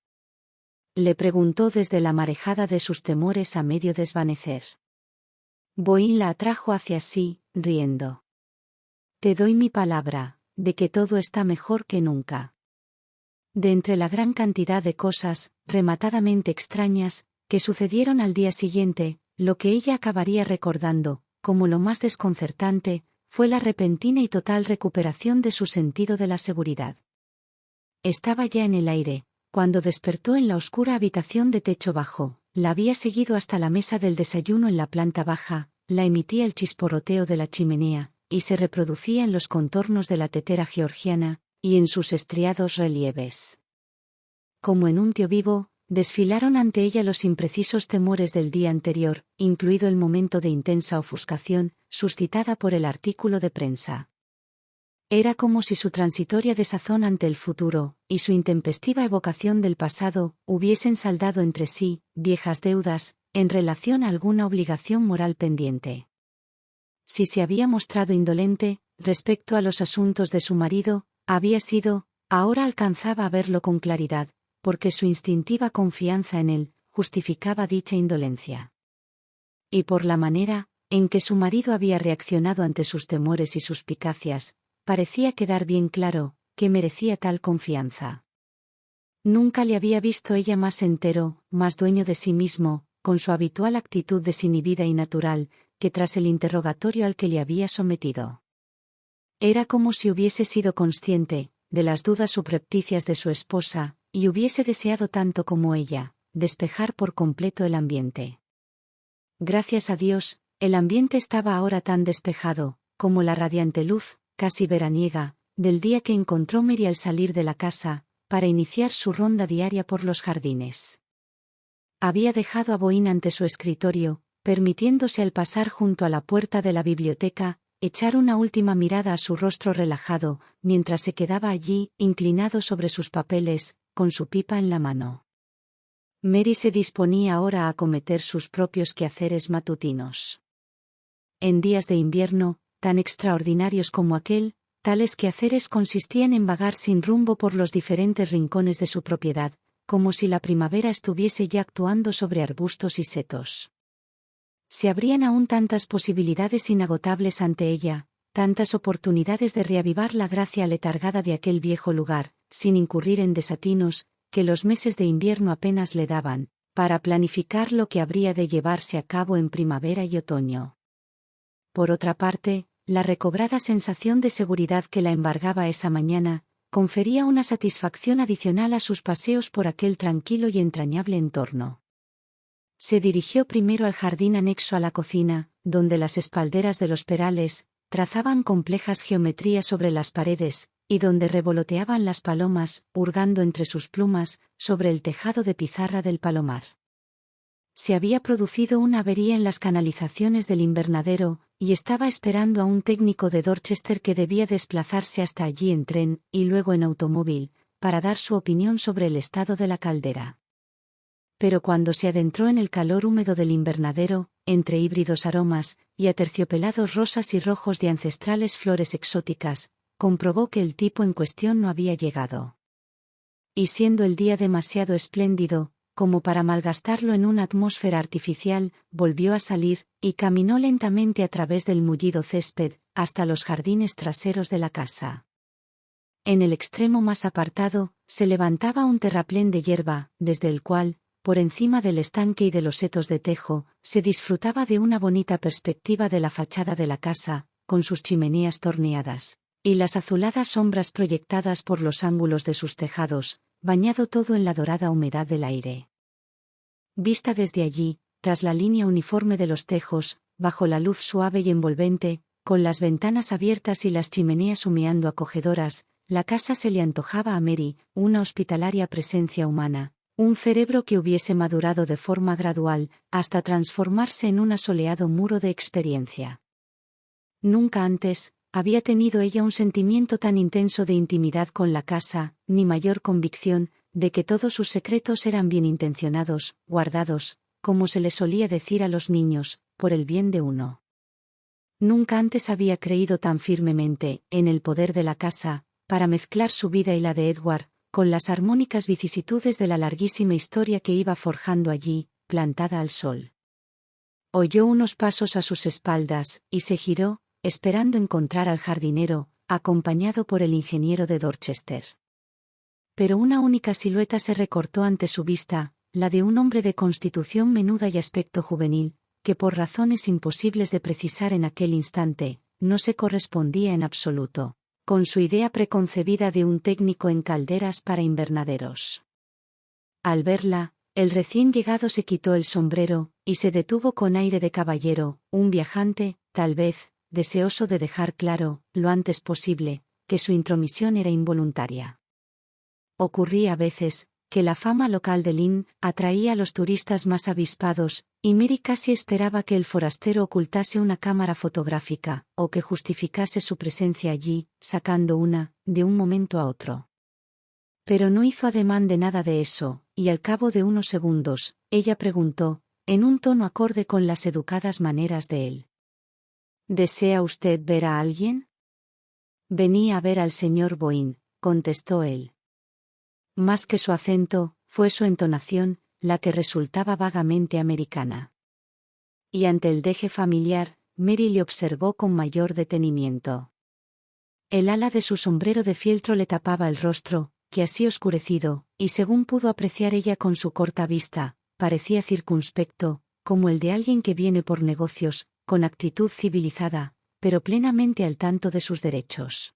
Le preguntó desde la marejada de sus temores a medio desvanecer. Boyne la atrajo hacia sí, riendo. Te doy mi palabra, de que todo está mejor que nunca. De entre la gran cantidad de cosas, rematadamente extrañas, que sucedieron al día siguiente, lo que ella acabaría recordando, como lo más desconcertante, fue la repentina y total recuperación de su sentido de la seguridad. Estaba ya en el aire, cuando despertó en la oscura habitación de techo bajo, la había seguido hasta la mesa del desayuno en la planta baja, la emitía el chisporroteo de la chimenea, y se reproducía en los contornos de la tetera georgiana, y en sus estriados relieves. Como en un tío vivo, desfilaron ante ella los imprecisos temores del día anterior, incluido el momento de intensa ofuscación, suscitada por el artículo de prensa. Era como si su transitoria desazón ante el futuro, y su intempestiva evocación del pasado, hubiesen saldado entre sí, viejas deudas, en relación a alguna obligación moral pendiente. Si se había mostrado indolente, respecto a los asuntos de su marido, había sido, ahora alcanzaba a verlo con claridad, porque su instintiva confianza en él, justificaba dicha indolencia. Y por la manera, en que su marido había reaccionado ante sus temores y suspicacias, parecía quedar bien claro, que merecía tal confianza. Nunca le había visto ella más entero, más dueño de sí mismo, con su habitual actitud desinhibida y natural, que tras el interrogatorio al que le había sometido. Era como si hubiese sido consciente, de las dudas subrepticias de su esposa, y hubiese deseado tanto como ella, despejar por completo el ambiente. Gracias a Dios, el ambiente estaba ahora tan despejado, como la radiante luz, casi veraniega, del día que encontró Mary al salir de la casa, para iniciar su ronda diaria por los jardines. Había dejado a Boín ante su escritorio, permitiéndose al pasar junto a la puerta de la biblioteca, echar una última mirada a su rostro relajado, mientras se quedaba allí, inclinado sobre sus papeles, con su pipa en la mano. Mary se disponía ahora a acometer sus propios quehaceres matutinos. En días de invierno, tan extraordinarios como aquel, tales quehaceres consistían en vagar sin rumbo por los diferentes rincones de su propiedad, como si la primavera estuviese ya actuando sobre arbustos y setos. Se abrían aún tantas posibilidades inagotables ante ella, tantas oportunidades de reavivar la gracia letargada de aquel viejo lugar, sin incurrir en desatinos, que los meses de invierno apenas le daban, para planificar lo que habría de llevarse a cabo en primavera y otoño. Por otra parte, la recobrada sensación de seguridad que la embargaba esa mañana, confería una satisfacción adicional a sus paseos por aquel tranquilo y entrañable entorno. Se dirigió primero al jardín anexo a la cocina, donde las espalderas de los perales trazaban complejas geometrías sobre las paredes, y donde revoloteaban las palomas, hurgando entre sus plumas, sobre el tejado de pizarra del palomar. Se había producido una avería en las canalizaciones del invernadero, y estaba esperando a un técnico de Dorchester que debía desplazarse hasta allí en tren, y luego en automóvil, para dar su opinión sobre el estado de la caldera. Pero cuando se adentró en el calor húmedo del invernadero, entre híbridos aromas, y aterciopelados rosas y rojos de ancestrales flores exóticas, comprobó que el tipo en cuestión no había llegado. Y siendo el día demasiado espléndido, como para malgastarlo en una atmósfera artificial, volvió a salir, y caminó lentamente a través del mullido césped, hasta los jardines traseros de la casa. En el extremo más apartado, se levantaba un terraplén de hierba, desde el cual, por encima del estanque y de los setos de tejo, se disfrutaba de una bonita perspectiva de la fachada de la casa, con sus chimeneas torneadas, y las azuladas sombras proyectadas por los ángulos de sus tejados, bañado todo en la dorada humedad del aire. Vista desde allí, tras la línea uniforme de los tejos, bajo la luz suave y envolvente, con las ventanas abiertas y las chimeneas humeando acogedoras, la casa se le antojaba a Mary, una hospitalaria presencia humana, un cerebro que hubiese madurado de forma gradual, hasta transformarse en un asoleado muro de experiencia. Nunca antes había tenido ella un sentimiento tan intenso de intimidad con la casa, ni mayor convicción de que todos sus secretos eran bien intencionados, guardados, como se le solía decir a los niños, por el bien de uno. Nunca antes había creído tan firmemente en el poder de la casa, para mezclar su vida y la de Edward, con las armónicas vicisitudes de la larguísima historia que iba forjando allí, plantada al sol. Oyó unos pasos a sus espaldas, y se giró, esperando encontrar al jardinero, acompañado por el ingeniero de Dorchester. Pero una única silueta se recortó ante su vista, la de un hombre de constitución menuda y aspecto juvenil, que por razones imposibles de precisar en aquel instante, no se correspondía en absoluto con su idea preconcebida de un técnico en calderas para invernaderos. Al verla, el recién llegado se quitó el sombrero, y se detuvo con aire de caballero, un viajante, tal vez, deseoso de dejar claro, lo antes posible, que su intromisión era involuntaria. Ocurría a veces, que la fama local de Lynn atraía a los turistas más avispados, y Mary casi esperaba que el forastero ocultase una cámara fotográfica, o que justificase su presencia allí, sacando una, de un momento a otro. Pero no hizo ademán de nada de eso, y al cabo de unos segundos, ella preguntó, en un tono acorde con las educadas maneras de él. ¿Desea usted ver a alguien? Venía a ver al señor Boyne, contestó él. Más que su acento, fue su entonación, la que resultaba vagamente americana. Y ante el deje familiar, Mary le observó con mayor detenimiento. El ala de su sombrero de fieltro le tapaba el rostro, que así oscurecido, y según pudo apreciar ella con su corta vista, parecía circunspecto, como el de alguien que viene por negocios, con actitud civilizada, pero plenamente al tanto de sus derechos.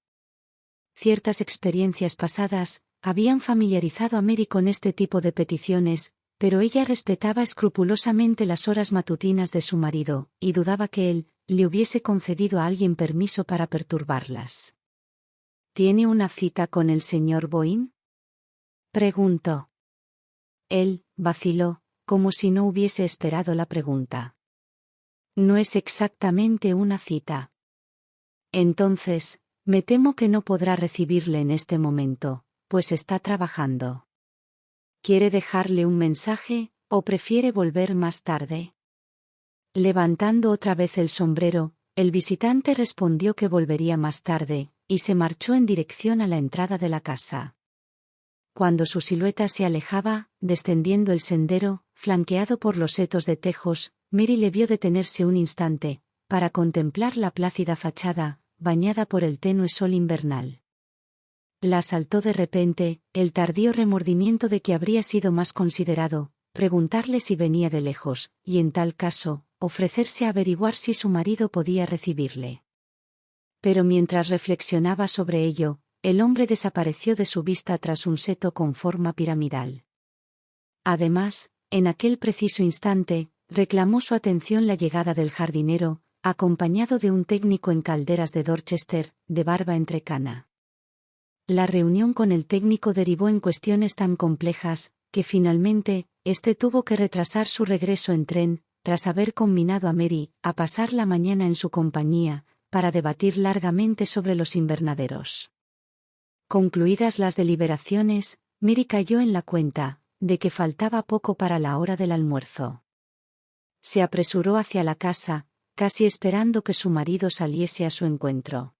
Ciertas experiencias pasadas habían familiarizado a Mary con este tipo de peticiones, pero ella respetaba escrupulosamente las horas matutinas de su marido, y dudaba que él le hubiese concedido a alguien permiso para perturbarlas. ¿Tiene una cita con el señor Boyne?, preguntó. Él vaciló, como si no hubiese esperado la pregunta. No es exactamente una cita. Entonces, me temo que no podrá recibirle en este momento, pues está trabajando. ¿Quiere dejarle un mensaje, o prefiere volver más tarde? Levantando otra vez el sombrero, el visitante respondió que volvería más tarde, y se marchó en dirección a la entrada de la casa. Cuando su silueta se alejaba, descendiendo el sendero, flanqueado por los setos de tejos, Mary le vio detenerse un instante, para contemplar la plácida fachada, bañada por el tenue sol invernal. La asaltó de repente el tardío remordimiento de que habría sido más considerado preguntarle si venía de lejos, y en tal caso, ofrecerse a averiguar si su marido podía recibirle. Pero mientras reflexionaba sobre ello, el hombre desapareció de su vista tras un seto con forma piramidal. Además, en aquel preciso instante, reclamó su atención la llegada del jardinero, acompañado de un técnico en calderas de Dorchester, de barba entrecana. La reunión con el técnico derivó en cuestiones tan complejas, que finalmente, éste tuvo que retrasar su regreso en tren, tras haber conminado a Mary a pasar la mañana en su compañía, para debatir largamente sobre los invernaderos. Concluidas las deliberaciones, Mary cayó en la cuenta de que faltaba poco para la hora del almuerzo. Se apresuró hacia la casa, casi esperando que su marido saliese a su encuentro.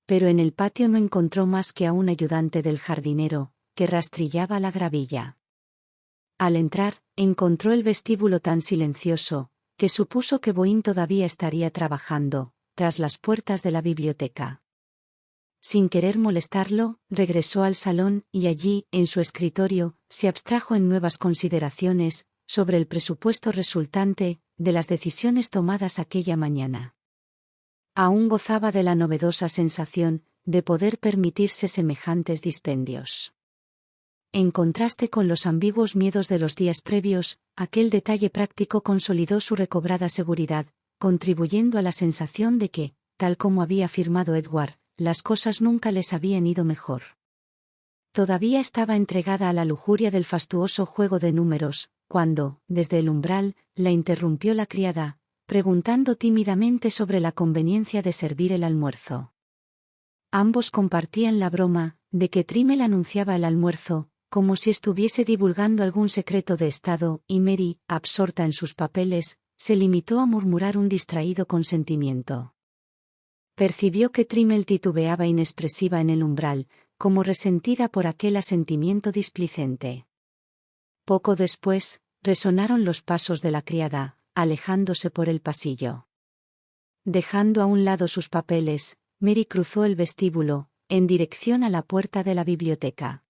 Pero en el patio no encontró más que a un ayudante del jardinero, que rastrillaba la gravilla. Al entrar, encontró el vestíbulo tan silencioso, que supuso que Boyne todavía estaría trabajando, tras las puertas de la biblioteca. Sin querer molestarlo, regresó al salón y allí, en su escritorio, se abstrajo en nuevas consideraciones sobre el presupuesto resultante de las decisiones tomadas aquella mañana. Aún gozaba de la novedosa sensación de poder permitirse semejantes dispendios. En contraste con los ambiguos miedos de los días previos, aquel detalle práctico consolidó su recobrada seguridad, contribuyendo a la sensación de que, tal como había afirmado Edward, las cosas nunca les habían ido mejor. Todavía estaba entregada a la lujuria del fastuoso juego de números, cuando, desde el umbral, la interrumpió la criada, preguntando tímidamente sobre la conveniencia de servir el almuerzo. Ambos compartían la broma de que Trimmel anunciaba el almuerzo, como si estuviese divulgando algún secreto de Estado, y Mary, absorta en sus papeles, se limitó a murmurar un distraído consentimiento. Percibió que Trimmel titubeaba inexpresiva en el umbral, como resentida por aquel asentimiento displicente. Poco después, resonaron los pasos de la criada, alejándose por el pasillo. Dejando a un lado sus papeles, Mary cruzó el vestíbulo, en dirección a la puerta de la biblioteca.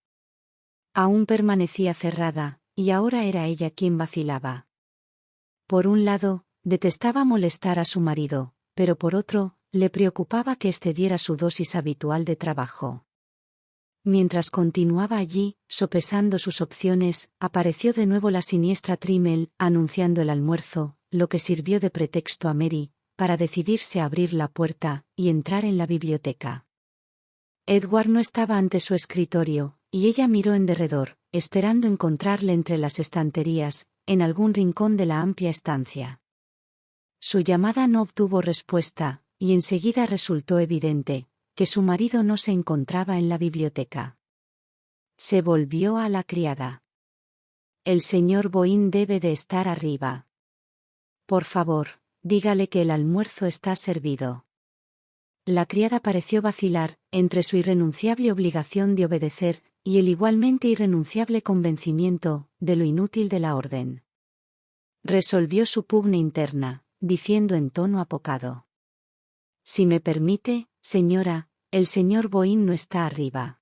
Aún permanecía cerrada, y ahora era ella quien vacilaba. Por un lado, detestaba molestar a su marido, pero por otro, le preocupaba que excediera su dosis habitual de trabajo. Mientras continuaba allí, sopesando sus opciones, apareció de nuevo la siniestra Trimmel, anunciando el almuerzo, lo que sirvió de pretexto a Mary, para decidirse a abrir la puerta y entrar en la biblioteca. Edward no estaba ante su escritorio, y ella miró en derredor, esperando encontrarle entre las estanterías, en algún rincón de la amplia estancia. Su llamada no obtuvo respuesta, y enseguida resultó evidente que su marido no se encontraba en la biblioteca. Se volvió a la criada. El señor Boín debe de estar arriba. Por favor, dígale que el almuerzo está servido. La criada pareció vacilar entre su irrenunciable obligación de obedecer y el igualmente irrenunciable convencimiento de lo inútil de la orden. Resolvió su pugna interna, diciendo en tono apocado: «Si me permite, señora, el señor Boín no está arriba».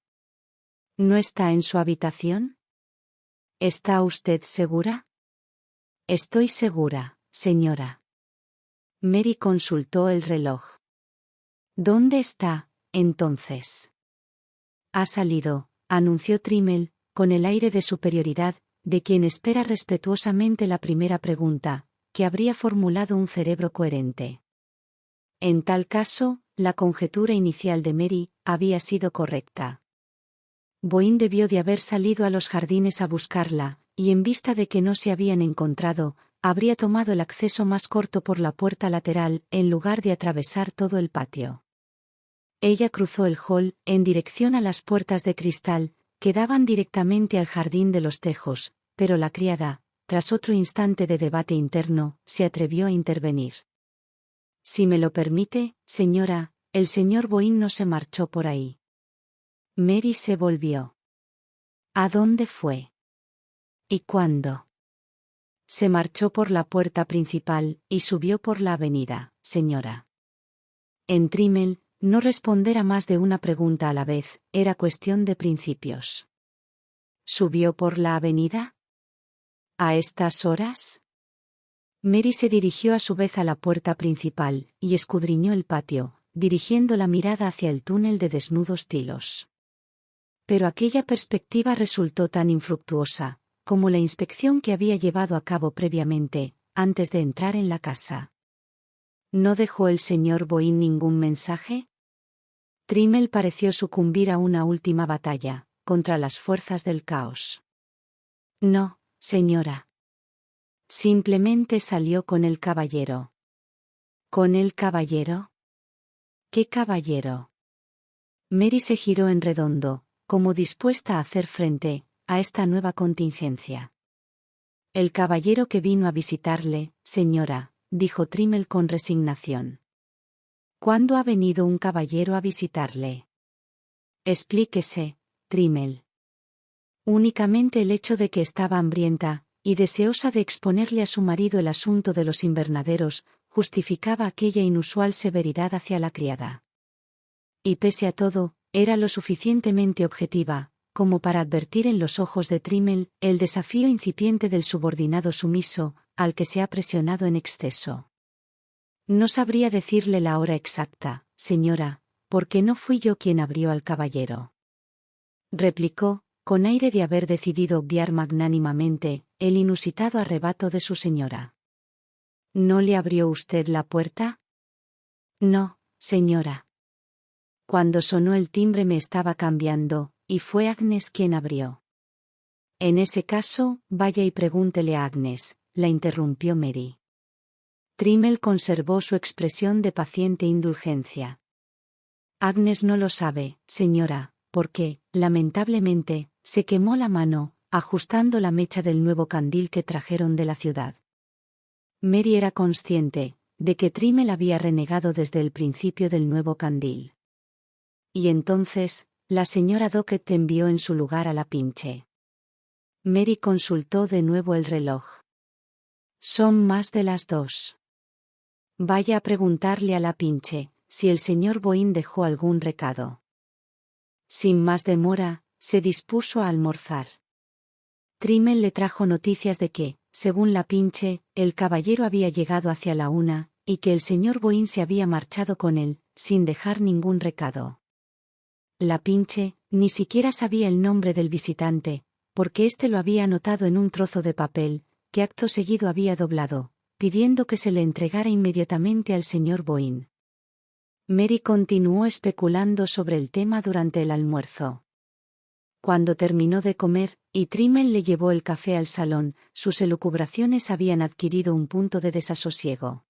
«¿No está en su habitación? ¿Está usted segura?» «Estoy segura, señora». Mary consultó el reloj. «¿Dónde está, entonces?» «Ha salido», anunció Trimmel, con el aire de superioridad de quien espera respetuosamente la primera pregunta que habría formulado un cerebro coherente. En tal caso, la conjetura inicial de Mary había sido correcta. Boín debió de haber salido a los jardines a buscarla, y en vista de que no se habían encontrado, habría tomado el acceso más corto por la puerta lateral en lugar de atravesar todo el patio. Ella cruzó el hall en dirección a las puertas de cristal que daban directamente al jardín de los tejos, pero la criada, tras otro instante de debate interno, se atrevió a intervenir. «Si me lo permite, señora, el señor Boín no se marchó por ahí». Mary se volvió. «¿A dónde fue? ¿Y cuándo?» «Se marchó por la puerta principal y subió por la avenida, señora». En Trimmel, no responder a más de una pregunta a la vez era cuestión de principios. «¿Subió por la avenida? ¿A estas horas?» Mary se dirigió a su vez a la puerta principal y escudriñó el patio, dirigiendo la mirada hacia el túnel de desnudos tilos. Pero aquella perspectiva resultó tan infructuosa como la inspección que había llevado a cabo previamente, antes de entrar en la casa. ¿No dejó el señor Boín ningún mensaje? Trimmel pareció sucumbir a una última batalla contra las fuerzas del caos. «No, señora. Simplemente salió con el caballero». «¿Con el caballero? ¿Qué caballero?» Mary se giró en redondo, como dispuesta a hacer frente a esta nueva contingencia. «El caballero que vino a visitarle, señora», dijo Trimmel con resignación. «¿Cuándo ha venido un caballero a visitarle?» «Explíquese, Trimmel». Únicamente el hecho de que estaba hambrienta y deseosa de exponerle a su marido el asunto de los invernaderos justificaba aquella inusual severidad hacia la criada. Y pese a todo, era lo suficientemente objetiva como para advertir en los ojos de Trimmel el desafío incipiente del subordinado sumiso al que se ha presionado en exceso. «No sabría decirle la hora exacta, señora, porque no fui yo quien abrió al caballero», replicó, con aire de haber decidido obviar magnánimamente el inusitado arrebato de su señora. «¿No le abrió usted la puerta?» «No, señora. Cuando sonó el timbre me estaba cambiando, y fue Agnes quien abrió». «En ese caso, vaya y pregúntele a Agnes», la interrumpió Mary. Trimmel conservó su expresión de paciente indulgencia. «Agnes no lo sabe, señora, porque, lamentablemente, se quemó la mano, ajustando la mecha del nuevo candil que trajeron de la ciudad». Mary era consciente de que Trimmel había renegado desde el principio del nuevo candil. «Y entonces, la señora Dockett envió en su lugar a la Pinche». Mary consultó de nuevo el reloj. «Son más de las 2. Vaya a preguntarle a la Pinche si el señor Boín dejó algún recado». Sin más demora, se dispuso a almorzar. Trimmel le trajo noticias de que, según la Pinche, el caballero había llegado hacia la 1, y que el señor Boín se había marchado con él, sin dejar ningún recado. La Pinche ni siquiera sabía el nombre del visitante, porque éste lo había anotado en un trozo de papel, que acto seguido había doblado, pidiendo que se le entregara inmediatamente al señor Boín. Mary continuó especulando sobre el tema durante el almuerzo. Cuando terminó de comer, y Trimmel le llevó el café al salón, sus elucubraciones habían adquirido un punto de desasosiego.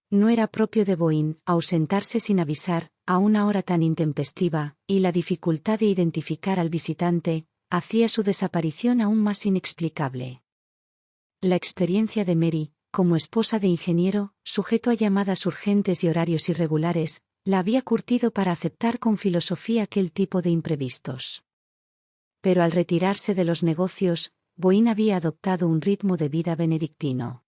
No era propio de Boín ausentarse sin avisar, a una hora tan intempestiva, y la dificultad de identificar al visitante hacía su desaparición aún más inexplicable. La experiencia de Mary, como esposa de ingeniero, sujeto a llamadas urgentes y horarios irregulares, la había curtido para aceptar con filosofía aquel tipo de imprevistos. Pero al retirarse de los negocios, Boín había adoptado un ritmo de vida benedictino.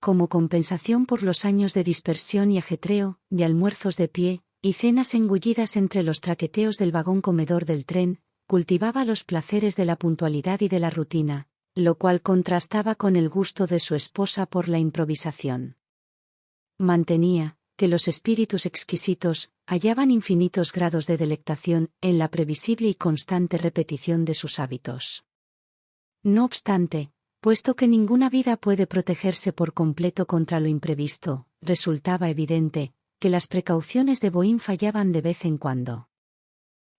Como compensación por los años de dispersión y ajetreo, de almuerzos de pie, y cenas engullidas entre los traqueteos del vagón comedor del tren, cultivaba los placeres de la puntualidad y de la rutina, lo cual contrastaba con el gusto de su esposa por la improvisación. Mantenía que los espíritus exquisitos hallaban infinitos grados de delectación en la previsible y constante repetición de sus hábitos. No obstante, puesto que ninguna vida puede protegerse por completo contra lo imprevisto, resultaba evidente que las precauciones de Boín fallaban de vez en cuando.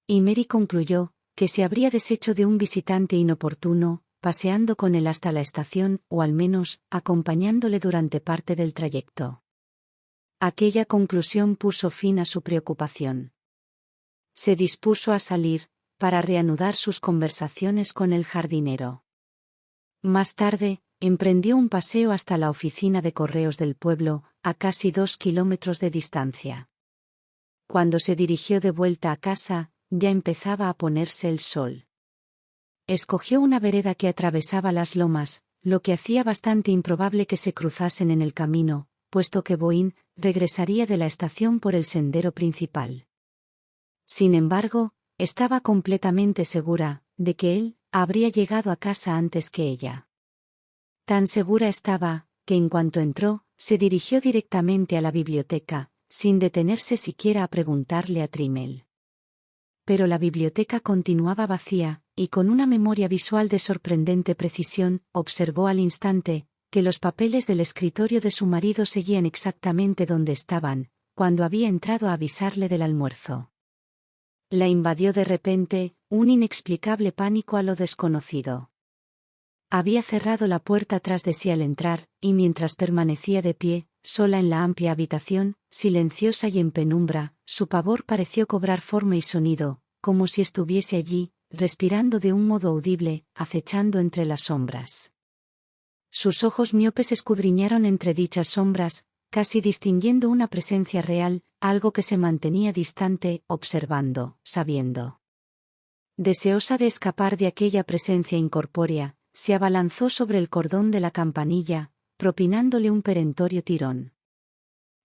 Y Mary concluyó que se habría deshecho de un visitante inoportuno, paseando con él hasta la estación o al menos acompañándole durante parte del trayecto. Aquella conclusión puso fin a su preocupación. Se dispuso a salir, para reanudar sus conversaciones con el jardinero. Más tarde, emprendió un paseo hasta la oficina de correos del pueblo, a casi 2 kilómetros de distancia. Cuando se dirigió de vuelta a casa, ya empezaba a ponerse el sol. Escogió una vereda que atravesaba las lomas, lo que hacía bastante improbable que se cruzasen en el camino, puesto que Boín regresaría de la estación por el sendero principal. Sin embargo, estaba completamente segura de que él habría llegado a casa antes que ella. Tan segura estaba, que en cuanto entró, se dirigió directamente a la biblioteca, sin detenerse siquiera a preguntarle a Trimmel. Pero la biblioteca continuaba vacía, y con una memoria visual de sorprendente precisión, observó al instante que los papeles del escritorio de su marido seguían exactamente donde estaban, cuando había entrado a avisarle del almuerzo. La invadió de repente un inexplicable pánico a lo desconocido. Había cerrado la puerta tras de sí al entrar, y mientras permanecía de pie, sola en la amplia habitación, silenciosa y en penumbra, su pavor pareció cobrar forma y sonido, como si estuviese allí, respirando de un modo audible, acechando entre las sombras. Sus ojos miopes escudriñaron entre dichas sombras, casi distinguiendo una presencia real, algo que se mantenía distante, observando, sabiendo. Deseosa de escapar de aquella presencia incorpórea, se abalanzó sobre el cordón de la campanilla, propinándole un perentorio tirón.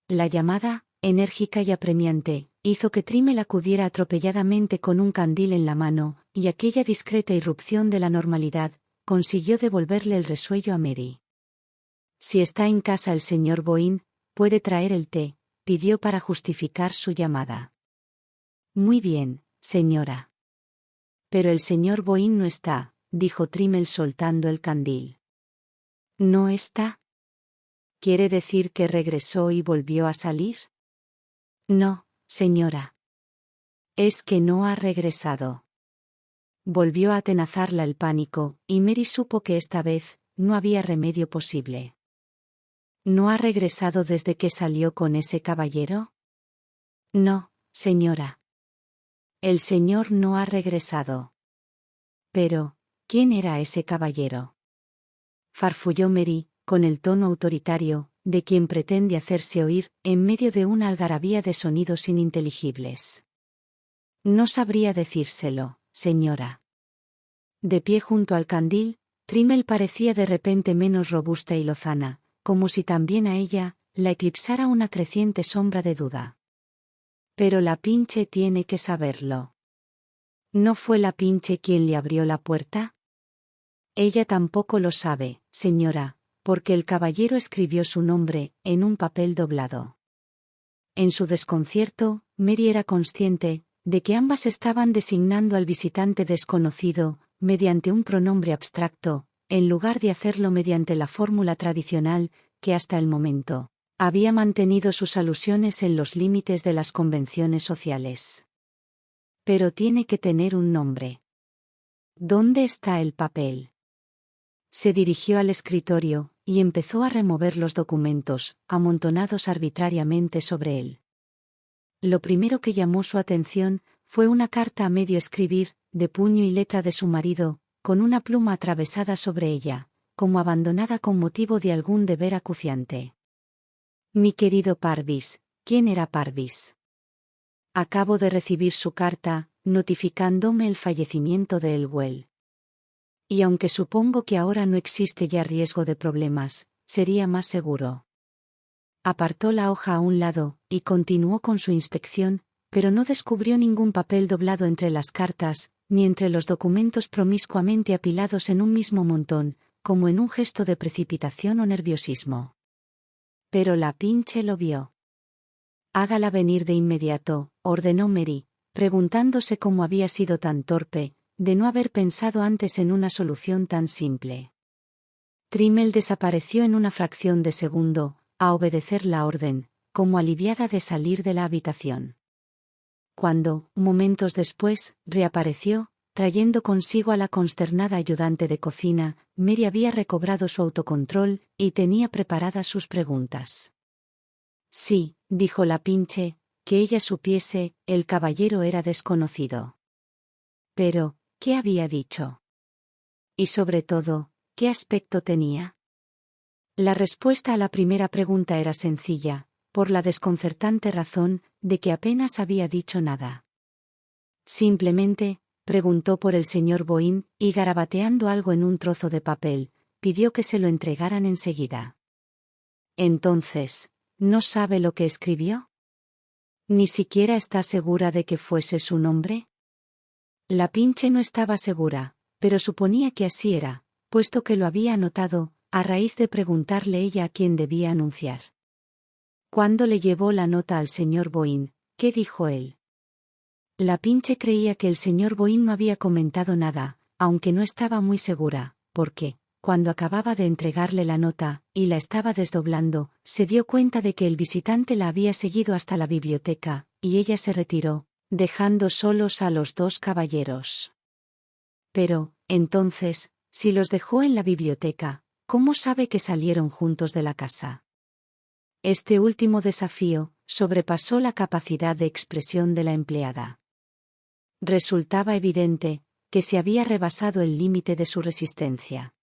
La llamada, enérgica y apremiante, hizo que Trimmel acudiera atropelladamente con un candil en la mano, y aquella discreta irrupción de la normalidad consiguió devolverle el resuello a Mary. «Si está en casa el señor Boín, puede traer el té», pidió para justificar su llamada. «Muy bien, señora». «Pero el señor Boín no está», dijo Trimmel soltando el candil. «¿No está? ¿Quiere decir que regresó y volvió a salir?» «No, señora. Es que no ha regresado». Volvió a atenazarla el pánico, y Mary supo que esta vez no había remedio posible. «¿No ha regresado desde que salió con ese caballero?» «No, señora. El señor no ha regresado». «Pero, ¿quién era ese caballero?», farfulló Mary, con el tono autoritario de quien pretende hacerse oír en medio de una algarabía de sonidos ininteligibles. «No sabría decírselo, señora». De pie junto al candil, Trimmel parecía de repente menos robusta y lozana, como si también a ella la eclipsara una creciente sombra de duda. «Pero la Pinche tiene que saberlo». «¿No fue la Pinche quien le abrió la puerta?» «Ella tampoco lo sabe, señora, porque el caballero escribió su nombre en un papel doblado». En su desconcierto, Mary era consciente de que ambas estaban designando al visitante desconocido mediante un pronombre abstracto, en lugar de hacerlo mediante la fórmula tradicional que hasta el momento había mantenido sus alusiones en los límites de las convenciones sociales. «Pero tiene que tener un nombre». ¿Dónde está el papel? Se dirigió al escritorio, y empezó a remover los documentos, amontonados arbitrariamente sobre él. Lo primero que llamó su atención fue una carta a medio escribir, de puño y letra de su marido, con una pluma atravesada sobre ella, como abandonada con motivo de algún deber acuciante. Mi querido Parvis, ¿quién era Parvis? Acabo de recibir su carta, notificándome el fallecimiento de Elwell. Y aunque supongo que ahora no existe ya riesgo de problemas, sería más seguro. Apartó la hoja a un lado, y continuó con su inspección, pero no descubrió ningún papel doblado entre las cartas, ni entre los documentos promiscuamente apilados en un mismo montón, como en un gesto de precipitación o nerviosismo. Pero la Pinche lo vio. Hágala venir de inmediato, ordenó Mary, preguntándose cómo había sido tan torpe, de no haber pensado antes en una solución tan simple. Trimmel desapareció en una fracción de segundo, a obedecer la orden, como aliviada de salir de la habitación. Cuando, momentos después, reapareció, trayendo consigo a la consternada ayudante de cocina, Mary había recobrado su autocontrol, y tenía preparadas sus preguntas. Sí, dijo la Pinche, que ella supiese, el caballero era desconocido. Pero, ¿qué había dicho? Y sobre todo, ¿qué aspecto tenía? La respuesta a la primera pregunta era sencilla, por la desconcertante razón de que apenas había dicho nada. Simplemente, preguntó por el señor Boyne, y garabateando algo en un trozo de papel, pidió que se lo entregaran enseguida. Entonces, ¿no sabe lo que escribió? ¿Ni siquiera está segura de que fuese su nombre? La Pinche no estaba segura, pero suponía que así era, puesto que lo había anotado, a raíz de preguntarle ella a quién debía anunciar. Cuando le llevó la nota al señor Boyne, ¿qué dijo él? La Pinche creía que el señor Boyne no había comentado nada, aunque no estaba muy segura, porque, cuando acababa de entregarle la nota, y la estaba desdoblando, se dio cuenta de que el visitante la había seguido hasta la biblioteca, y ella se retiró, dejando solos a los dos caballeros. Pero, entonces, si los dejó en la biblioteca, ¿cómo sabe que salieron juntos de la casa? Este último desafío sobrepasó la capacidad de expresión de la empleada. Resultaba evidente que se había rebasado el límite de su resistencia.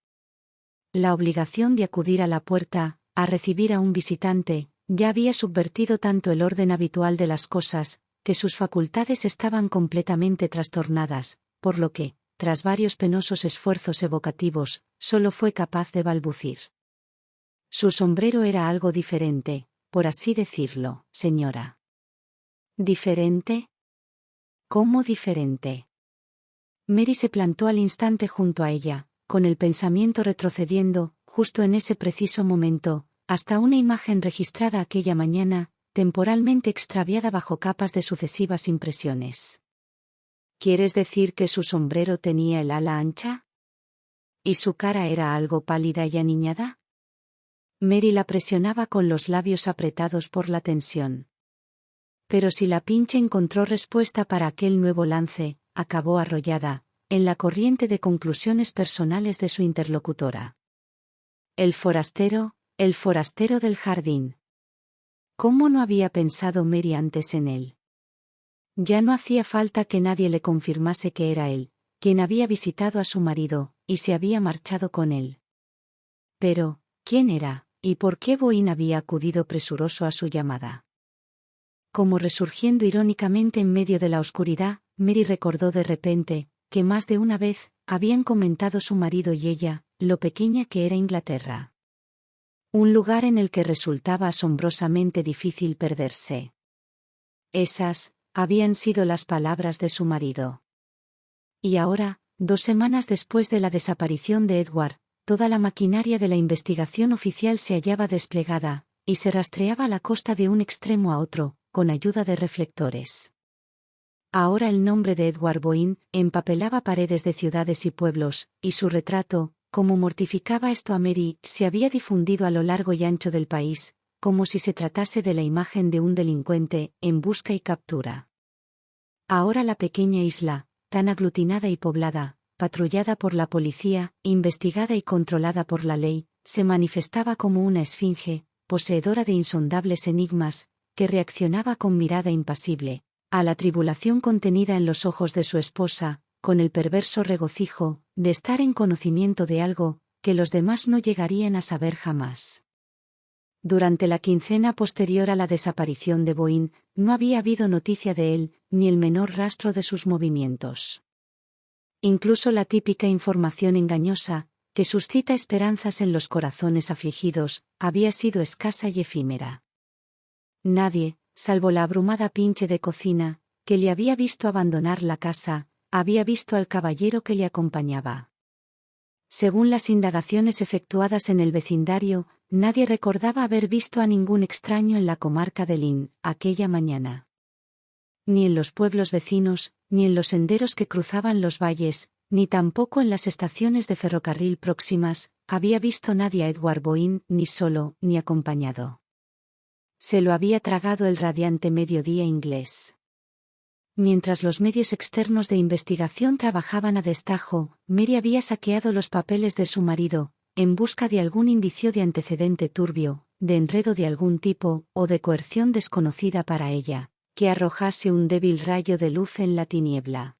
La obligación de acudir a la puerta, a recibir a un visitante, ya había subvertido tanto el orden habitual de las cosas, que sus facultades estaban completamente trastornadas, por lo que, tras varios penosos esfuerzos evocativos, solo fue capaz de balbucir. Su sombrero era algo diferente, por así decirlo, señora. ¿Diferente? ¿Cómo diferente? Mary se plantó al instante junto a ella, con el pensamiento retrocediendo, justo en ese preciso momento, hasta una imagen registrada aquella mañana, temporalmente extraviada bajo capas de sucesivas impresiones. ¿Quieres decir que su sombrero tenía el ala ancha? ¿Y su cara era algo pálida y aniñada? Mary la presionaba con los labios apretados por la tensión. Pero si la Pinche encontró respuesta para aquel nuevo lance, acabó arrollada, en la corriente de conclusiones personales de su interlocutora. El forastero del jardín. ¿Cómo no había pensado Mary antes en él? Ya no hacía falta que nadie le confirmase que era él, quien había visitado a su marido, y se había marchado con él. Pero, ¿quién era, y por qué Boyne había acudido presuroso a su llamada? Como resurgiendo irónicamente en medio de la oscuridad, Mary recordó de repente, que más de una vez, habían comentado su marido y ella, lo pequeña que era Inglaterra. Un lugar en el que resultaba asombrosamente difícil perderse. Esas habían sido las palabras de su marido. Y ahora, 2 semanas después de la desaparición de Edward, toda la maquinaria de la investigación oficial se hallaba desplegada, y se rastreaba la costa de un extremo a otro, con ayuda de reflectores. Ahora el nombre de Edward Boyne empapelaba paredes de ciudades y pueblos, y su retrato, como mortificaba esto a Mary, se había difundido a lo largo y ancho del país, como si se tratase de la imagen de un delincuente, en busca y captura. Ahora la pequeña isla, tan aglutinada y poblada, patrullada por la policía, investigada y controlada por la ley, se manifestaba como una esfinge, poseedora de insondables enigmas, que reaccionaba con mirada impasible a la tribulación contenida en los ojos de su esposa, con el perverso regocijo de estar en conocimiento de algo que los demás no llegarían a saber jamás. Durante la quincena posterior a la desaparición de Boyne, no había habido noticia de él, ni el menor rastro de sus movimientos. Incluso la típica información engañosa, que suscita esperanzas en los corazones afligidos, había sido escasa y efímera. Nadie, salvo la abrumada pinche de cocina, que le había visto abandonar la casa, había visto al caballero que le acompañaba. Según las indagaciones efectuadas en el vecindario, nadie recordaba haber visto a ningún extraño en la comarca de Lynn aquella mañana. Ni en los pueblos vecinos, ni en los senderos que cruzaban los valles, ni tampoco en las estaciones de ferrocarril próximas, había visto nadie a Edward Boyne, ni solo, ni acompañado. Se lo había tragado el radiante mediodía inglés. Mientras los medios externos de investigación trabajaban a destajo, Mary había saqueado los papeles de su marido, en busca de algún indicio de antecedente turbio, de enredo de algún tipo, o de coerción desconocida para ella, que arrojase un débil rayo de luz en la tiniebla.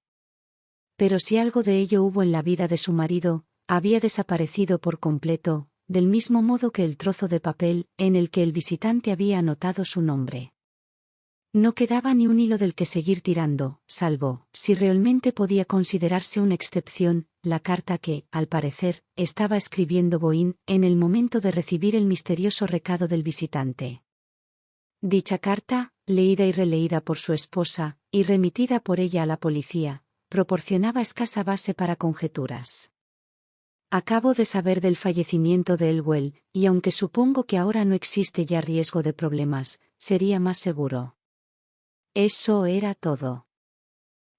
Pero si algo de ello hubo en la vida de su marido, había desaparecido por completo, del mismo modo que el trozo de papel en el que el visitante había anotado su nombre. No quedaba ni un hilo del que seguir tirando, salvo, si realmente podía considerarse una excepción, la carta que, al parecer, estaba escribiendo Boyne en el momento de recibir el misterioso recado del visitante. Dicha carta, leída y releída por su esposa, y remitida por ella a la policía, proporcionaba escasa base para conjeturas. Acabo de saber del fallecimiento de Elwell, y aunque supongo que ahora no existe ya riesgo de problemas, sería más seguro. Eso era todo.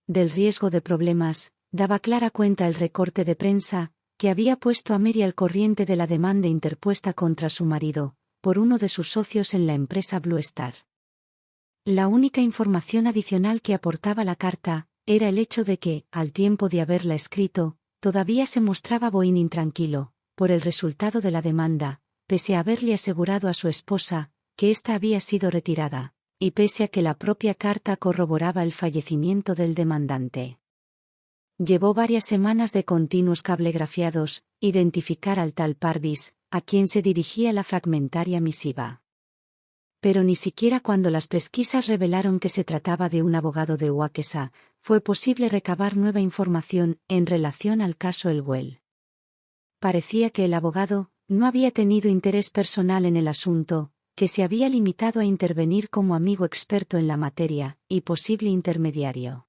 Del riesgo de problemas, daba clara cuenta el recorte de prensa, que había puesto a Mary al corriente de la demanda interpuesta contra su marido, por uno de sus socios en la empresa Blue Star. La única información adicional que aportaba la carta, era el hecho de que, al tiempo de haberla escrito, todavía se mostraba Boyne intranquilo, por el resultado de la demanda, pese a haberle asegurado a su esposa, que ésta había sido retirada, y pese a que la propia carta corroboraba el fallecimiento del demandante. Llevó varias semanas de continuos cablegrafiados, identificar al tal Parvis, a quien se dirigía la fragmentaria misiva. Pero ni siquiera cuando las pesquisas revelaron que se trataba de un abogado de Waukesha, fue posible recabar nueva información en relación al caso Elwell. Parecía que el abogado no había tenido interés personal en el asunto, que se había limitado a intervenir como amigo experto en la materia, y posible intermediario.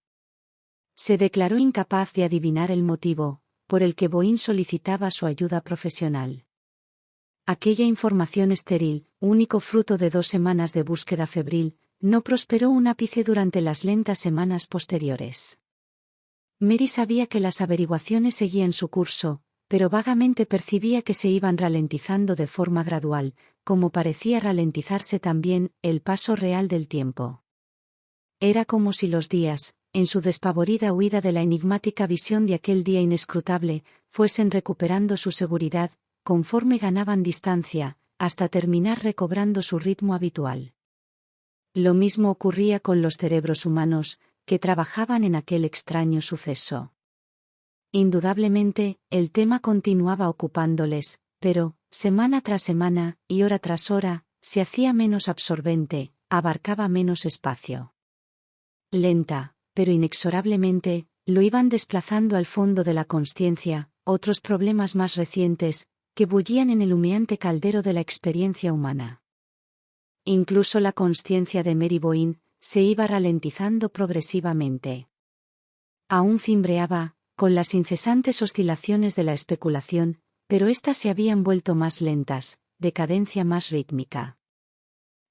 Se declaró incapaz de adivinar el motivo, por el que Boyne solicitaba su ayuda profesional. Aquella información estéril, único fruto de 2 semanas de búsqueda febril, no prosperó un ápice durante las lentas semanas posteriores. Mary sabía que las averiguaciones seguían su curso, pero vagamente percibía que se iban ralentizando de forma gradual, como parecía ralentizarse también el paso real del tiempo. Era como si los días, en su despavorida huida de la enigmática visión de aquel día inescrutable, fuesen recuperando su seguridad, conforme ganaban distancia, hasta terminar recobrando su ritmo habitual. Lo mismo ocurría con los cerebros humanos, que trabajaban en aquel extraño suceso. Indudablemente, el tema continuaba ocupándoles, pero, semana tras semana, y hora tras hora, se hacía menos absorbente, abarcaba menos espacio. Lenta, pero inexorablemente, lo iban desplazando al fondo de la consciencia, otros problemas más recientes, que bullían en el humeante caldero de la experiencia humana. Incluso la consciencia de Mary Boyne se iba ralentizando progresivamente. Aún cimbreaba, con las incesantes oscilaciones de la especulación, pero éstas se habían vuelto más lentas, de cadencia más rítmica.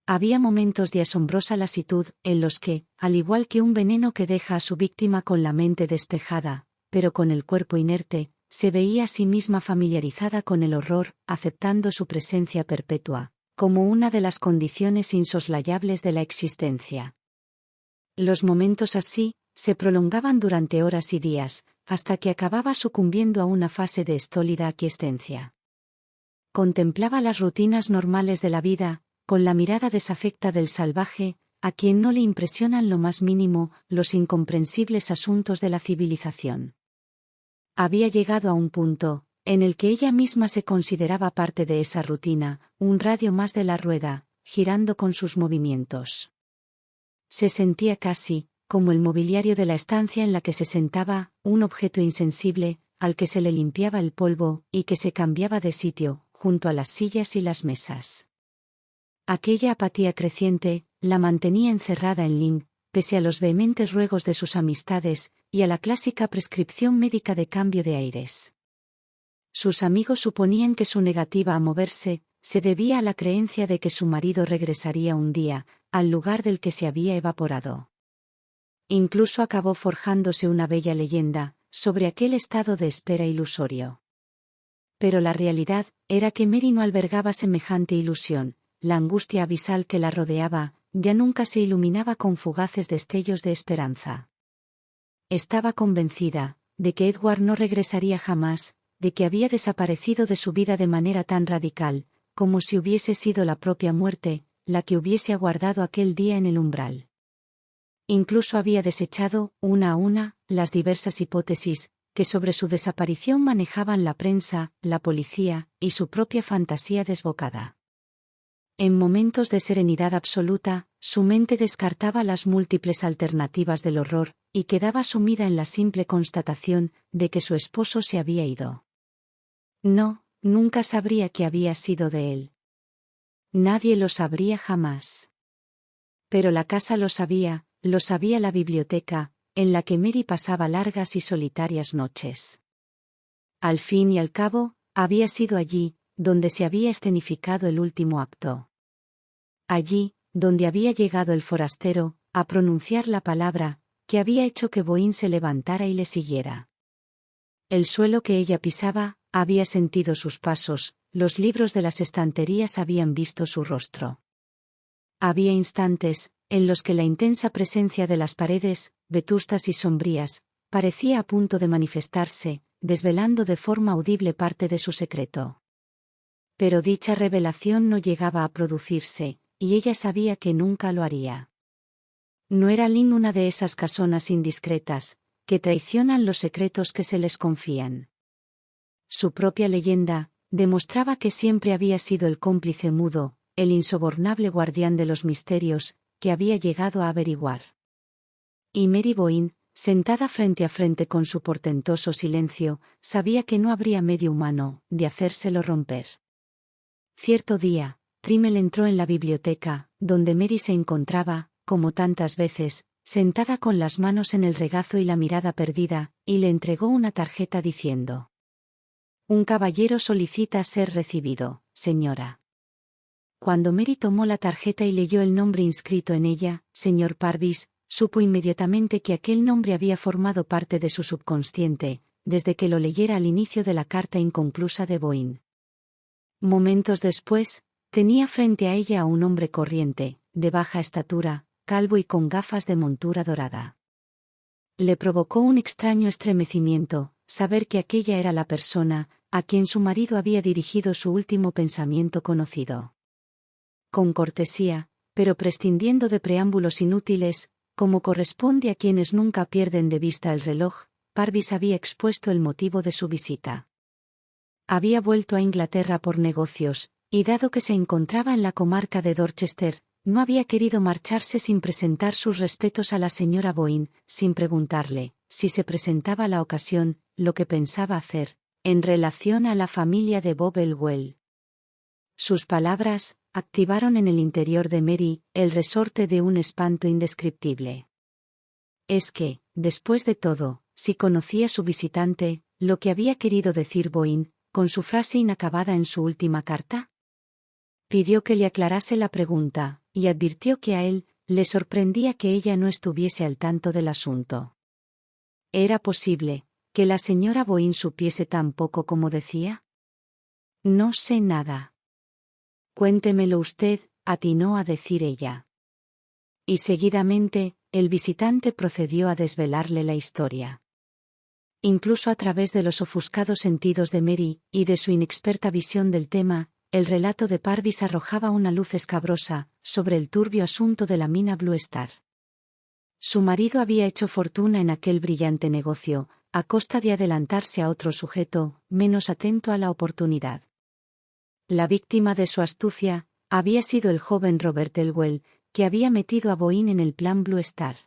Había momentos de asombrosa lasitud, en los que, al igual que un veneno que deja a su víctima con la mente despejada, pero con el cuerpo inerte, se veía a sí misma familiarizada con el horror, aceptando su presencia perpetua, como una de las condiciones insoslayables de la existencia. Los momentos así, se prolongaban durante horas y días, hasta que acababa sucumbiendo a una fase de estólida aquiescencia. Contemplaba las rutinas normales de la vida, con la mirada desafecta del salvaje, a quien no le impresionan lo más mínimo los incomprensibles asuntos de la civilización. Había llegado a un punto, en el que ella misma se consideraba parte de esa rutina, un radio más de la rueda, girando con sus movimientos. Se sentía casi, como el mobiliario de la estancia en la que se sentaba, un objeto insensible, al que se le limpiaba el polvo, y que se cambiaba de sitio, junto a las sillas y las mesas. Aquella apatía creciente la mantenía encerrada en Lynn, pese a los vehementes ruegos de sus amistades, y a la clásica prescripción médica de cambio de aires. Sus amigos suponían que su negativa a moverse se debía a la creencia de que su marido regresaría un día, al lugar del que se había evaporado. Incluso acabó forjándose una bella leyenda sobre aquel estado de espera ilusorio. Pero la realidad era que Mary no albergaba semejante ilusión. La angustia abisal que la rodeaba ya nunca se iluminaba con fugaces destellos de esperanza. Estaba convencida de que Edward no regresaría jamás, de que había desaparecido de su vida de manera tan radical, como si hubiese sido la propia muerte la que hubiese aguardado aquel día en el umbral. Incluso había desechado, una a una, las diversas hipótesis que sobre su desaparición manejaban la prensa, la policía y su propia fantasía desbocada. En momentos de serenidad absoluta, su mente descartaba las múltiples alternativas del horror, y quedaba sumida en la simple constatación de que su esposo se había ido. No, nunca sabría qué había sido de él. Nadie lo sabría jamás. Pero la casa lo sabía la biblioteca, en la que Mary pasaba largas y solitarias noches. Al fin y al cabo, había sido allí donde se había escenificado el último acto. Allí, donde había llegado el forastero, a pronunciar la palabra que había hecho que Boín se levantara y le siguiera. El suelo que ella pisaba había sentido sus pasos, los libros de las estanterías habían visto su rostro. Había instantes en los que la intensa presencia de las paredes, vetustas y sombrías, parecía a punto de manifestarse, desvelando de forma audible parte de su secreto. Pero dicha revelación no llegaba a producirse, y ella sabía que nunca lo haría. No era Lynn una de esas casonas indiscretas, que traicionan los secretos que se les confían. Su propia leyenda demostraba que siempre había sido el cómplice mudo, el insobornable guardián de los misterios, que había llegado a averiguar. Y Mary Boín, sentada frente a frente con su portentoso silencio, sabía que no habría medio humano de hacérselo romper. Cierto día, Trimmel entró en la biblioteca, donde Mary se encontraba, como tantas veces, sentada con las manos en el regazo y la mirada perdida, y le entregó una tarjeta diciendo: «Un caballero solicita ser recibido, señora». Cuando Mary tomó la tarjeta y leyó el nombre inscrito en ella, señor Parvis, supo inmediatamente que aquel nombre había formado parte de su subconsciente, desde que lo leyera al inicio de la carta inconclusa de Boín. Momentos después, tenía frente a ella a un hombre corriente, de baja estatura, calvo y con gafas de montura dorada. Le provocó un extraño estremecimiento saber que aquella era la persona a quien su marido había dirigido su último pensamiento conocido. Con cortesía, pero prescindiendo de preámbulos inútiles, como corresponde a quienes nunca pierden de vista el reloj, Parvis había expuesto el motivo de su visita. Había vuelto a Inglaterra por negocios, y dado que se encontraba en la comarca de Dorchester, no había querido marcharse sin presentar sus respetos a la señora Boín, sin preguntarle, si se presentaba la ocasión, lo que pensaba hacer, en relación a la familia de Bob Elwell. Sus palabras activaron en el interior de Mary el resorte de un espanto indescriptible. Es que, después de todo, si conocía a su visitante, lo que había querido decir Boín, con su frase inacabada en su última carta. Pidió que le aclarase la pregunta, y advirtió que a él le sorprendía que ella no estuviese al tanto del asunto. ¿Era posible que la señora Boín supiese tan poco como decía? No sé nada. Cuéntemelo usted, atinó a decir ella. Y seguidamente, el visitante procedió a desvelarle la historia. Incluso a través de los ofuscados sentidos de Mary, y de su inexperta visión del tema, el relato de Parvis arrojaba una luz escabrosa sobre el turbio asunto de la mina Blue Star. Su marido había hecho fortuna en aquel brillante negocio, a costa de adelantarse a otro sujeto, menos atento a la oportunidad. La víctima de su astucia había sido el joven Robert Elwell, que había metido a Boyne en el plan Blue Star.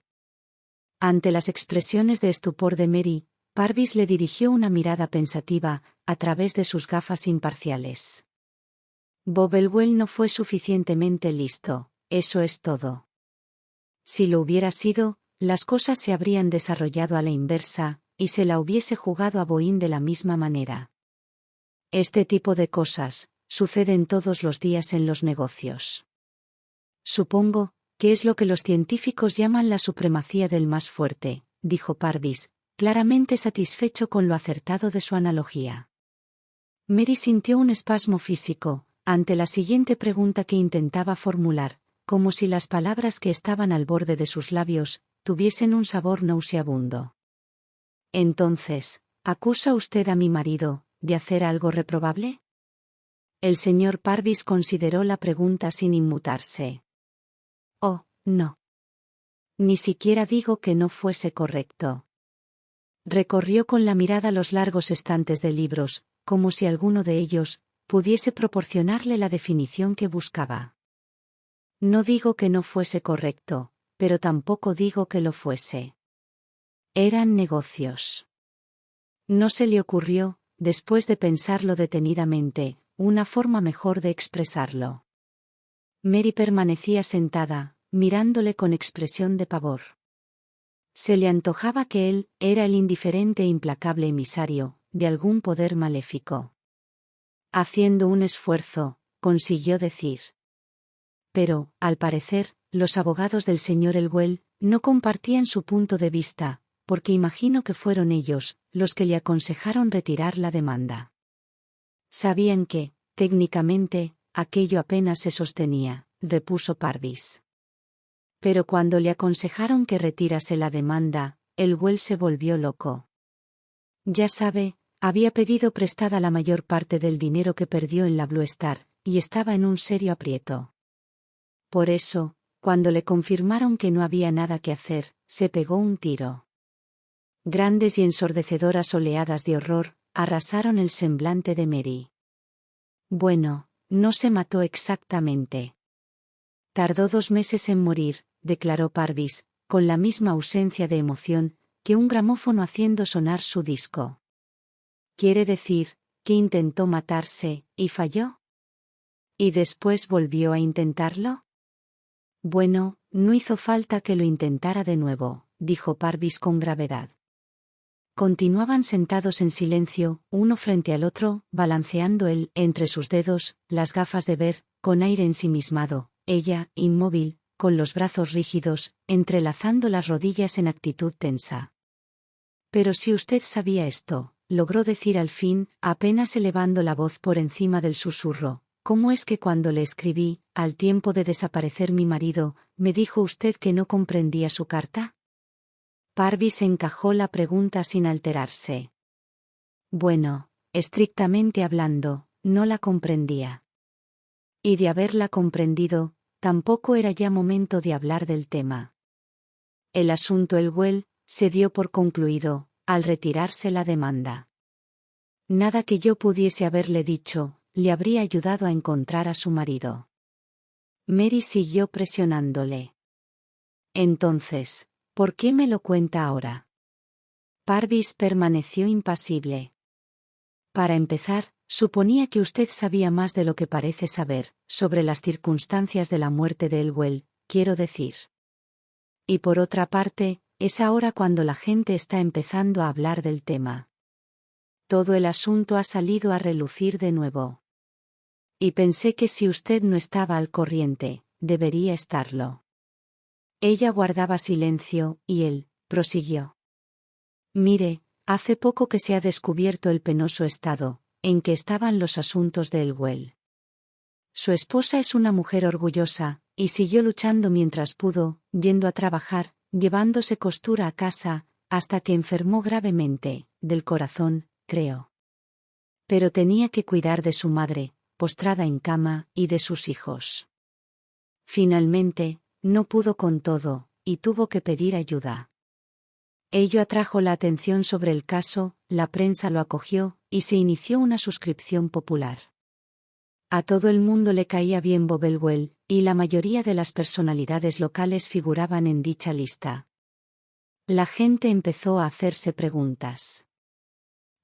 Ante las expresiones de estupor de Mary, Parvis le dirigió una mirada pensativa, a través de sus gafas imparciales. Bob Elwell no fue suficientemente listo, eso es todo. Si lo hubiera sido, las cosas se habrían desarrollado a la inversa, y se la hubiese jugado a Boyne de la misma manera. Este tipo de cosas suceden todos los días en los negocios. Supongo que es lo que los científicos llaman la supremacía del más fuerte, dijo Parvis, claramente satisfecho con lo acertado de su analogía. Mary sintió un espasmo físico ante la siguiente pregunta que intentaba formular, como si las palabras que estaban al borde de sus labios tuviesen un sabor nauseabundo. Entonces, ¿acusa usted a mi marido de hacer algo reprobable? El señor Parvis consideró la pregunta sin inmutarse. Oh, no. Ni siquiera digo que no fuese correcto. Recorrió con la mirada los largos estantes de libros, como si alguno de ellos pudiese proporcionarle la definición que buscaba. No digo que no fuese correcto, pero tampoco digo que lo fuese. Eran negocios. No se le ocurrió, después de pensarlo detenidamente, una forma mejor de expresarlo. Mary permanecía sentada, mirándole con expresión de pavor. Se le antojaba que él era el indiferente e implacable emisario de algún poder maléfico. Haciendo un esfuerzo, consiguió decir. Pero, al parecer, los abogados del señor Elwell no compartían su punto de vista, porque imagino que fueron ellos los que le aconsejaron retirar la demanda. Sabían que, técnicamente, aquello apenas se sostenía, repuso Parvis. Pero cuando le aconsejaron que retirase la demanda, Elwell se volvió loco. Ya sabe, había pedido prestada la mayor parte del dinero que perdió en la Blue Star, y estaba en un serio aprieto. Por eso, cuando le confirmaron que no había nada que hacer, se pegó un tiro. Grandes y ensordecedoras oleadas de horror arrasaron el semblante de Mary. Bueno, no se mató exactamente. Tardó 2 meses en morir, declaró Parvis, con la misma ausencia de emoción que un gramófono haciendo sonar su disco. ¿Quiere decir que intentó matarse y falló? ¿Y después volvió a intentarlo? Bueno, no hizo falta que lo intentara de nuevo, dijo Parvis con gravedad. Continuaban sentados en silencio, uno frente al otro, balanceando él, entre sus dedos, las gafas de ver, con aire ensimismado, ella, inmóvil, con los brazos rígidos, entrelazando las rodillas en actitud tensa. Pero si usted sabía esto, logró decir al fin, apenas elevando la voz por encima del susurro, ¿cómo es que cuando le escribí, al tiempo de desaparecer mi marido, me dijo usted que no comprendía su carta? Parvis encajó la pregunta sin alterarse. Bueno, estrictamente hablando, no la comprendía. Y de haberla comprendido, tampoco era ya momento de hablar del tema. El asunto Elwell se dio por concluido, al retirarse la demanda. Nada que yo pudiese haberle dicho, le habría ayudado a encontrar a su marido. Mary siguió presionándole. Entonces, ¿por qué me lo cuenta ahora? Parvis permaneció impasible. Para empezar, suponía que usted sabía más de lo que parece saber, sobre las circunstancias de la muerte de Elwell, quiero decir. Y por otra parte, es ahora cuando la gente está empezando a hablar del tema. Todo el asunto ha salido a relucir de nuevo. Y pensé que si usted no estaba al corriente, debería estarlo. Ella guardaba silencio, y él prosiguió. Mire, hace poco que se ha descubierto el penoso estado en que estaban los asuntos de Elwell. Su esposa es una mujer orgullosa, y siguió luchando mientras pudo, yendo a trabajar, llevándose costura a casa, hasta que enfermó gravemente, del corazón, creo. Pero tenía que cuidar de su madre, postrada en cama, y de sus hijos. Finalmente, no pudo con todo, y tuvo que pedir ayuda. Ello atrajo la atención sobre el caso, la prensa lo acogió, y se inició una suscripción popular. A todo el mundo le caía bien Bob Elwell, y la mayoría de las personalidades locales figuraban en dicha lista. La gente empezó a hacerse preguntas.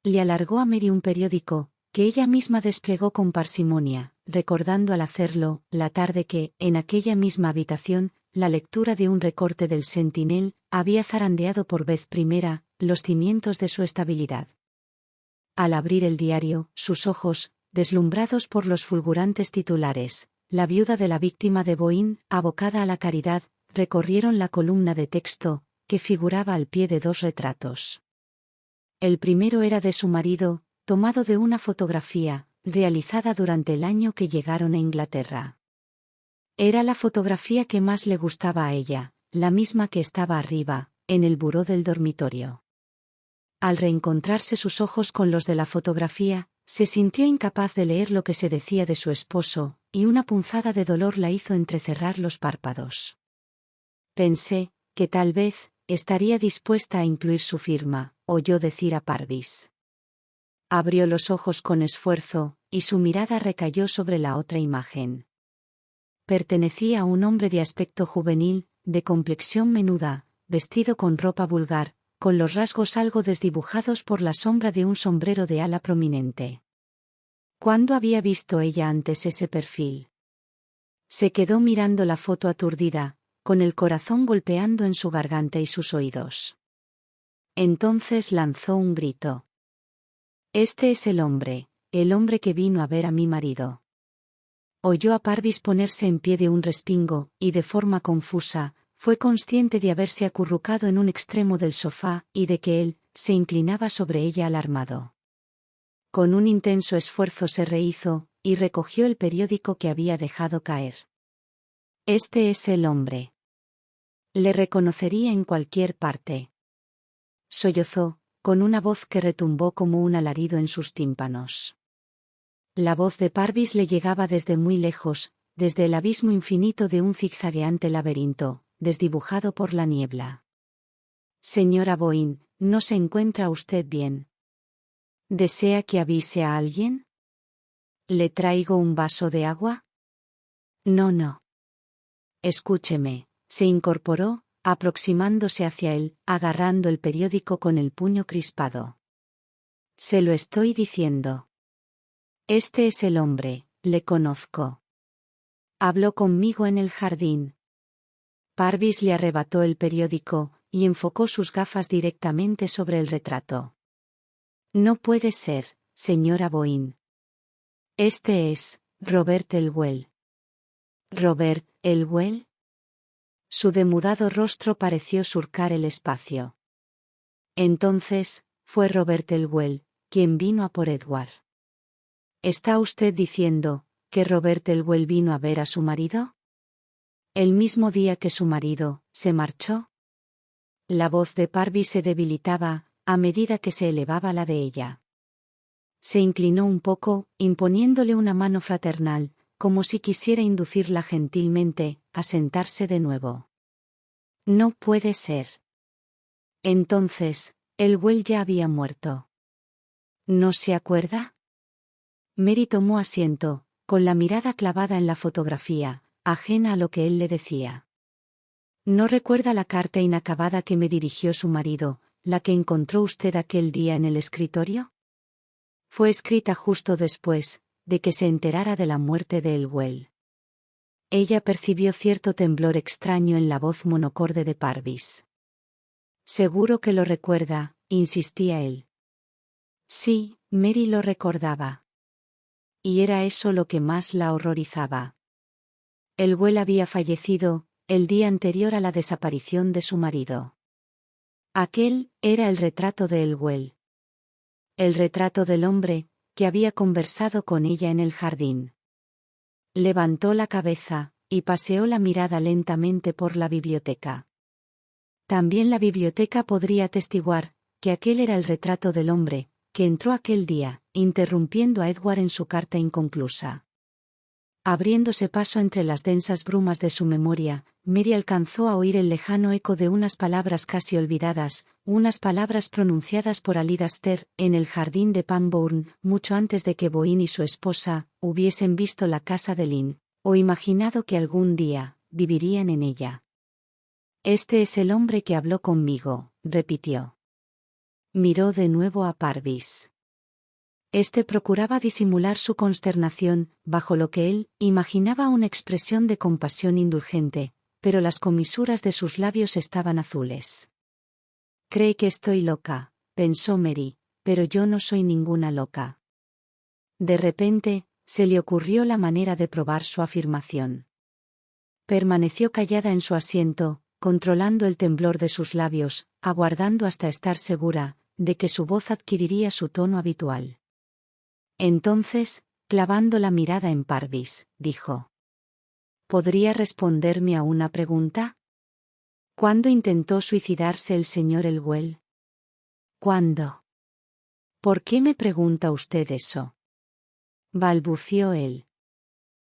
Le alargó a Mary un periódico, que ella misma desplegó con parsimonia, recordando al hacerlo, la tarde que, en aquella misma habitación, la lectura de un recorte del Sentinel había zarandeado por vez primera los cimientos de su estabilidad. Al abrir el diario, sus ojos, deslumbrados por los fulgurantes titulares, la viuda de la víctima de Boeing, abocada a la caridad, recorrieron la columna de texto, que figuraba al pie de dos retratos. El primero era de su marido, tomado de una fotografía, realizada durante el año que llegaron a Inglaterra. Era la fotografía que más le gustaba a ella, la misma que estaba arriba, en el buró del dormitorio. Al reencontrarse sus ojos con los de la fotografía, se sintió incapaz de leer lo que se decía de su esposo, y una punzada de dolor la hizo entrecerrar los párpados. Pensé, que tal vez, estaría dispuesta a incluir su firma, oyó decir a Parvis. Abrió los ojos con esfuerzo, y su mirada recayó sobre la otra imagen. Pertenecía a un hombre de aspecto juvenil, de complexión menuda, vestido con ropa vulgar, con los rasgos algo desdibujados por la sombra de un sombrero de ala prominente. ¿Cuándo había visto ella antes ese perfil? Se quedó mirando la foto aturdida, con el corazón golpeando en su garganta y sus oídos. Entonces lanzó un grito. Este es el hombre que vino a ver a mi marido. Oyó a Parvis ponerse en pie de un respingo, y de forma confusa, fue consciente de haberse acurrucado en un extremo del sofá, y de que él se inclinaba sobre ella alarmado. Con un intenso esfuerzo se rehízo, y recogió el periódico que había dejado caer. Este es el hombre. Le reconocería en cualquier parte. Sollozó, con una voz que retumbó como un alarido en sus tímpanos. La voz de Parvis le llegaba desde muy lejos, desde el abismo infinito de un zigzagueante laberinto, desdibujado por la niebla. Señora Boeing, ¿no se encuentra usted bien? ¿Desea que avise a alguien? ¿Le traigo un vaso de agua? No. Escúcheme, se incorporó, aproximándose hacia él, agarrando el periódico con el puño crispado. Se lo estoy diciendo. Este es el hombre, le conozco. Habló conmigo en el jardín. Parvis le arrebató el periódico, y enfocó sus gafas directamente sobre el retrato. No puede ser, señora Boeing. Este es Robert Elwell. ¿Robert Elwell? Su demudado rostro pareció surcar el espacio. Entonces, fue Robert Elwell, quien vino a por Edward. ¿Está usted diciendo que Robert Elwell vino a ver a su marido? ¿El mismo día que su marido se marchó? La voz de Parvis se debilitaba, a medida que se elevaba la de ella. Se inclinó un poco, imponiéndole una mano fraternal, como si quisiera inducirla gentilmente a sentarse de nuevo. No puede ser. Entonces, Elwell ya había muerto. ¿No se acuerda? Mary tomó asiento, con la mirada clavada en la fotografía, ajena a lo que él le decía. ¿No recuerda la carta inacabada que me dirigió su marido, la que encontró usted aquel día en el escritorio? Fue escrita justo después de que se enterara de la muerte de Elwell. Ella percibió cierto temblor extraño en la voz monocorde de Parvis. Seguro que lo recuerda, insistía él. Sí, Mary lo recordaba. Y era eso lo que más la horrorizaba. Elwell había fallecido el día anterior a la desaparición de su marido. Aquel era el retrato de Elwell. El retrato del hombre que había conversado con ella en el jardín. Levantó la cabeza y paseó la mirada lentamente por la biblioteca. También la biblioteca podría atestiguar que aquel era el retrato del hombre, que entró aquel día, interrumpiendo a Edward en su carta inconclusa. Abriéndose paso entre las densas brumas de su memoria, Mary alcanzó a oír el lejano eco de unas palabras casi olvidadas, unas palabras pronunciadas por Alidaster en el jardín de Pangbourne, mucho antes de que Boyne y su esposa hubiesen visto la casa de Lynn, o imaginado que algún día vivirían en ella. «Este es el hombre que habló conmigo», repitió. Miró de nuevo a Parvis. Este procuraba disimular su consternación, bajo lo que él imaginaba una expresión de compasión indulgente, pero las comisuras de sus labios estaban azules. «Cree que estoy loca», pensó Mary, «pero yo no soy ninguna loca». De repente, se le ocurrió la manera de probar su afirmación. Permaneció callada en su asiento, controlando el temblor de sus labios, aguardando hasta estar segura de que su voz adquiriría su tono habitual. Entonces, clavando la mirada en Parvis, dijo: «¿Podría responderme a una pregunta? ¿Cuándo intentó suicidarse el señor Elwell?» «¿Cuándo? ¿Por qué me pregunta usted eso?», balbució él.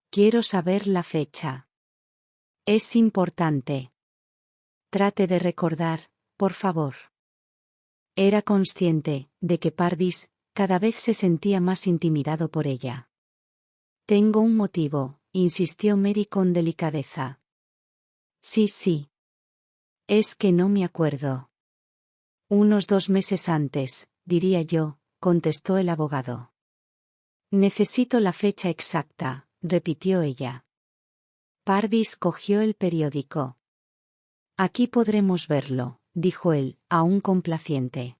«Quiero saber la fecha. Es importante. Trate de recordar, por favor». Era consciente de que Parvis cada vez se sentía más intimidado por ella. «Tengo un motivo», insistió Mary con delicadeza. Sí. Es que no me acuerdo. Unos 2 meses antes, diría yo, contestó el abogado. Necesito la fecha exacta, repitió ella. Parvis cogió el periódico. Aquí podremos verlo, dijo él, aún complaciente.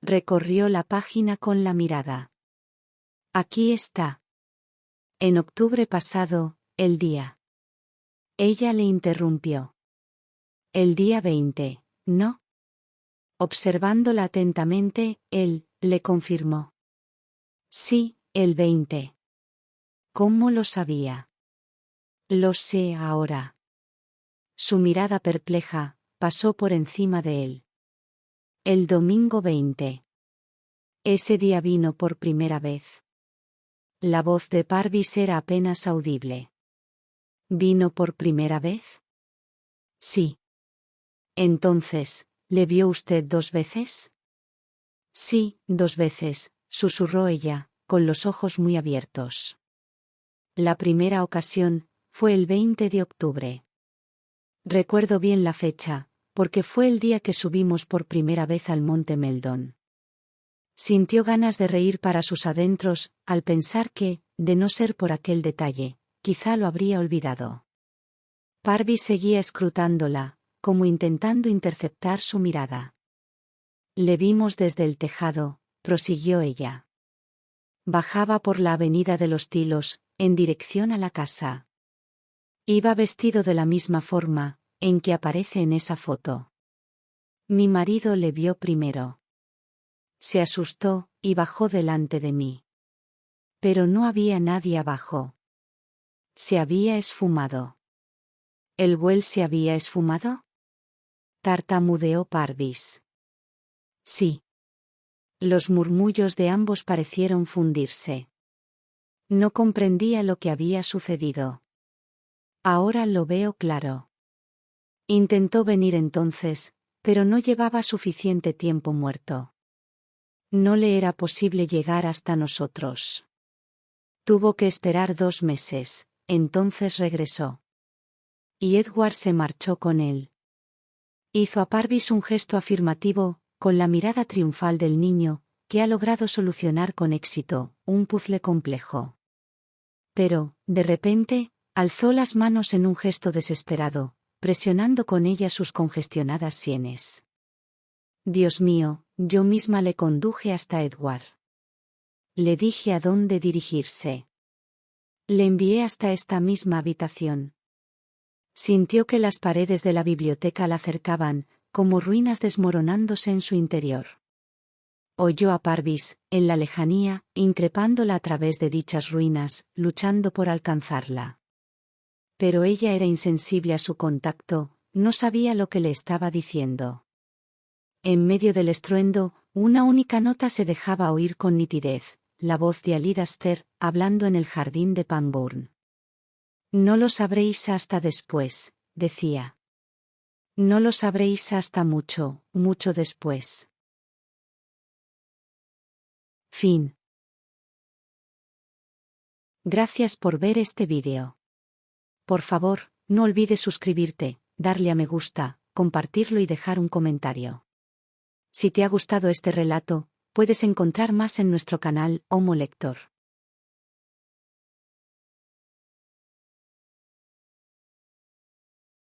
Recorrió la página con la mirada. Aquí está. En octubre pasado, el día. Ella le interrumpió. El día 20, ¿no? Observándola atentamente, él le confirmó. Sí, el 20. ¿Cómo lo sabía? Lo sé ahora. Su mirada perpleja pasó por encima de él. El domingo 20. Ese día vino por primera vez. La voz de Parvis era apenas audible. ¿Vino por primera vez? Sí. Entonces, ¿le vio usted 2 veces? Sí, 2 veces, susurró ella, con los ojos muy abiertos. La primera ocasión fue el 20 de octubre. Recuerdo bien la fecha, porque fue el día que subimos por primera vez al monte Meldon. Sintió ganas de reír para sus adentros, al pensar que, de no ser por aquel detalle, quizá lo habría olvidado. Parvis seguía escrutándola, como intentando interceptar su mirada. Le vimos desde el tejado, prosiguió ella. Bajaba por la avenida de los Tilos, en dirección a la casa. Iba vestido de la misma forma en que aparece en esa foto. Mi marido le vio primero. Se asustó y bajó delante de mí. Pero no había nadie abajo. Se había esfumado. ¿Elwell se había esfumado?, tartamudeó Parvis. Sí. Los murmullos de ambos parecieron fundirse. No comprendía lo que había sucedido. Ahora lo veo claro. Intentó venir entonces, pero no llevaba suficiente tiempo muerto. No le era posible llegar hasta nosotros. Tuvo que esperar 2 meses, entonces regresó. Y Edward se marchó con él. Hizo a Parvis un gesto afirmativo, con la mirada triunfal del niño, que ha logrado solucionar con éxito un puzzle complejo. Pero, de repente, alzó las manos en un gesto desesperado, presionando con ellas sus congestionadas sienes. Dios mío, yo misma le conduje hasta Edward. Le dije a dónde dirigirse. Le envié hasta esta misma habitación. Sintió que las paredes de la biblioteca la cercaban, como ruinas desmoronándose en su interior. Oyó a Parvis, en la lejanía, increpándola a través de dichas ruinas, luchando por alcanzarla. Pero ella era insensible a su contacto, no sabía lo que le estaba diciendo. En medio del estruendo, una única nota se dejaba oír con nitidez, la voz de Alidaster, hablando en el jardín de Pangbourne. No lo sabréis hasta después, decía. No lo sabréis hasta mucho, mucho después. Fin. Gracias por ver este vídeo. Por favor, no olvides suscribirte, darle a me gusta, compartirlo y dejar un comentario. Si te ha gustado este relato, puedes encontrar más en nuestro canal Homo Lector.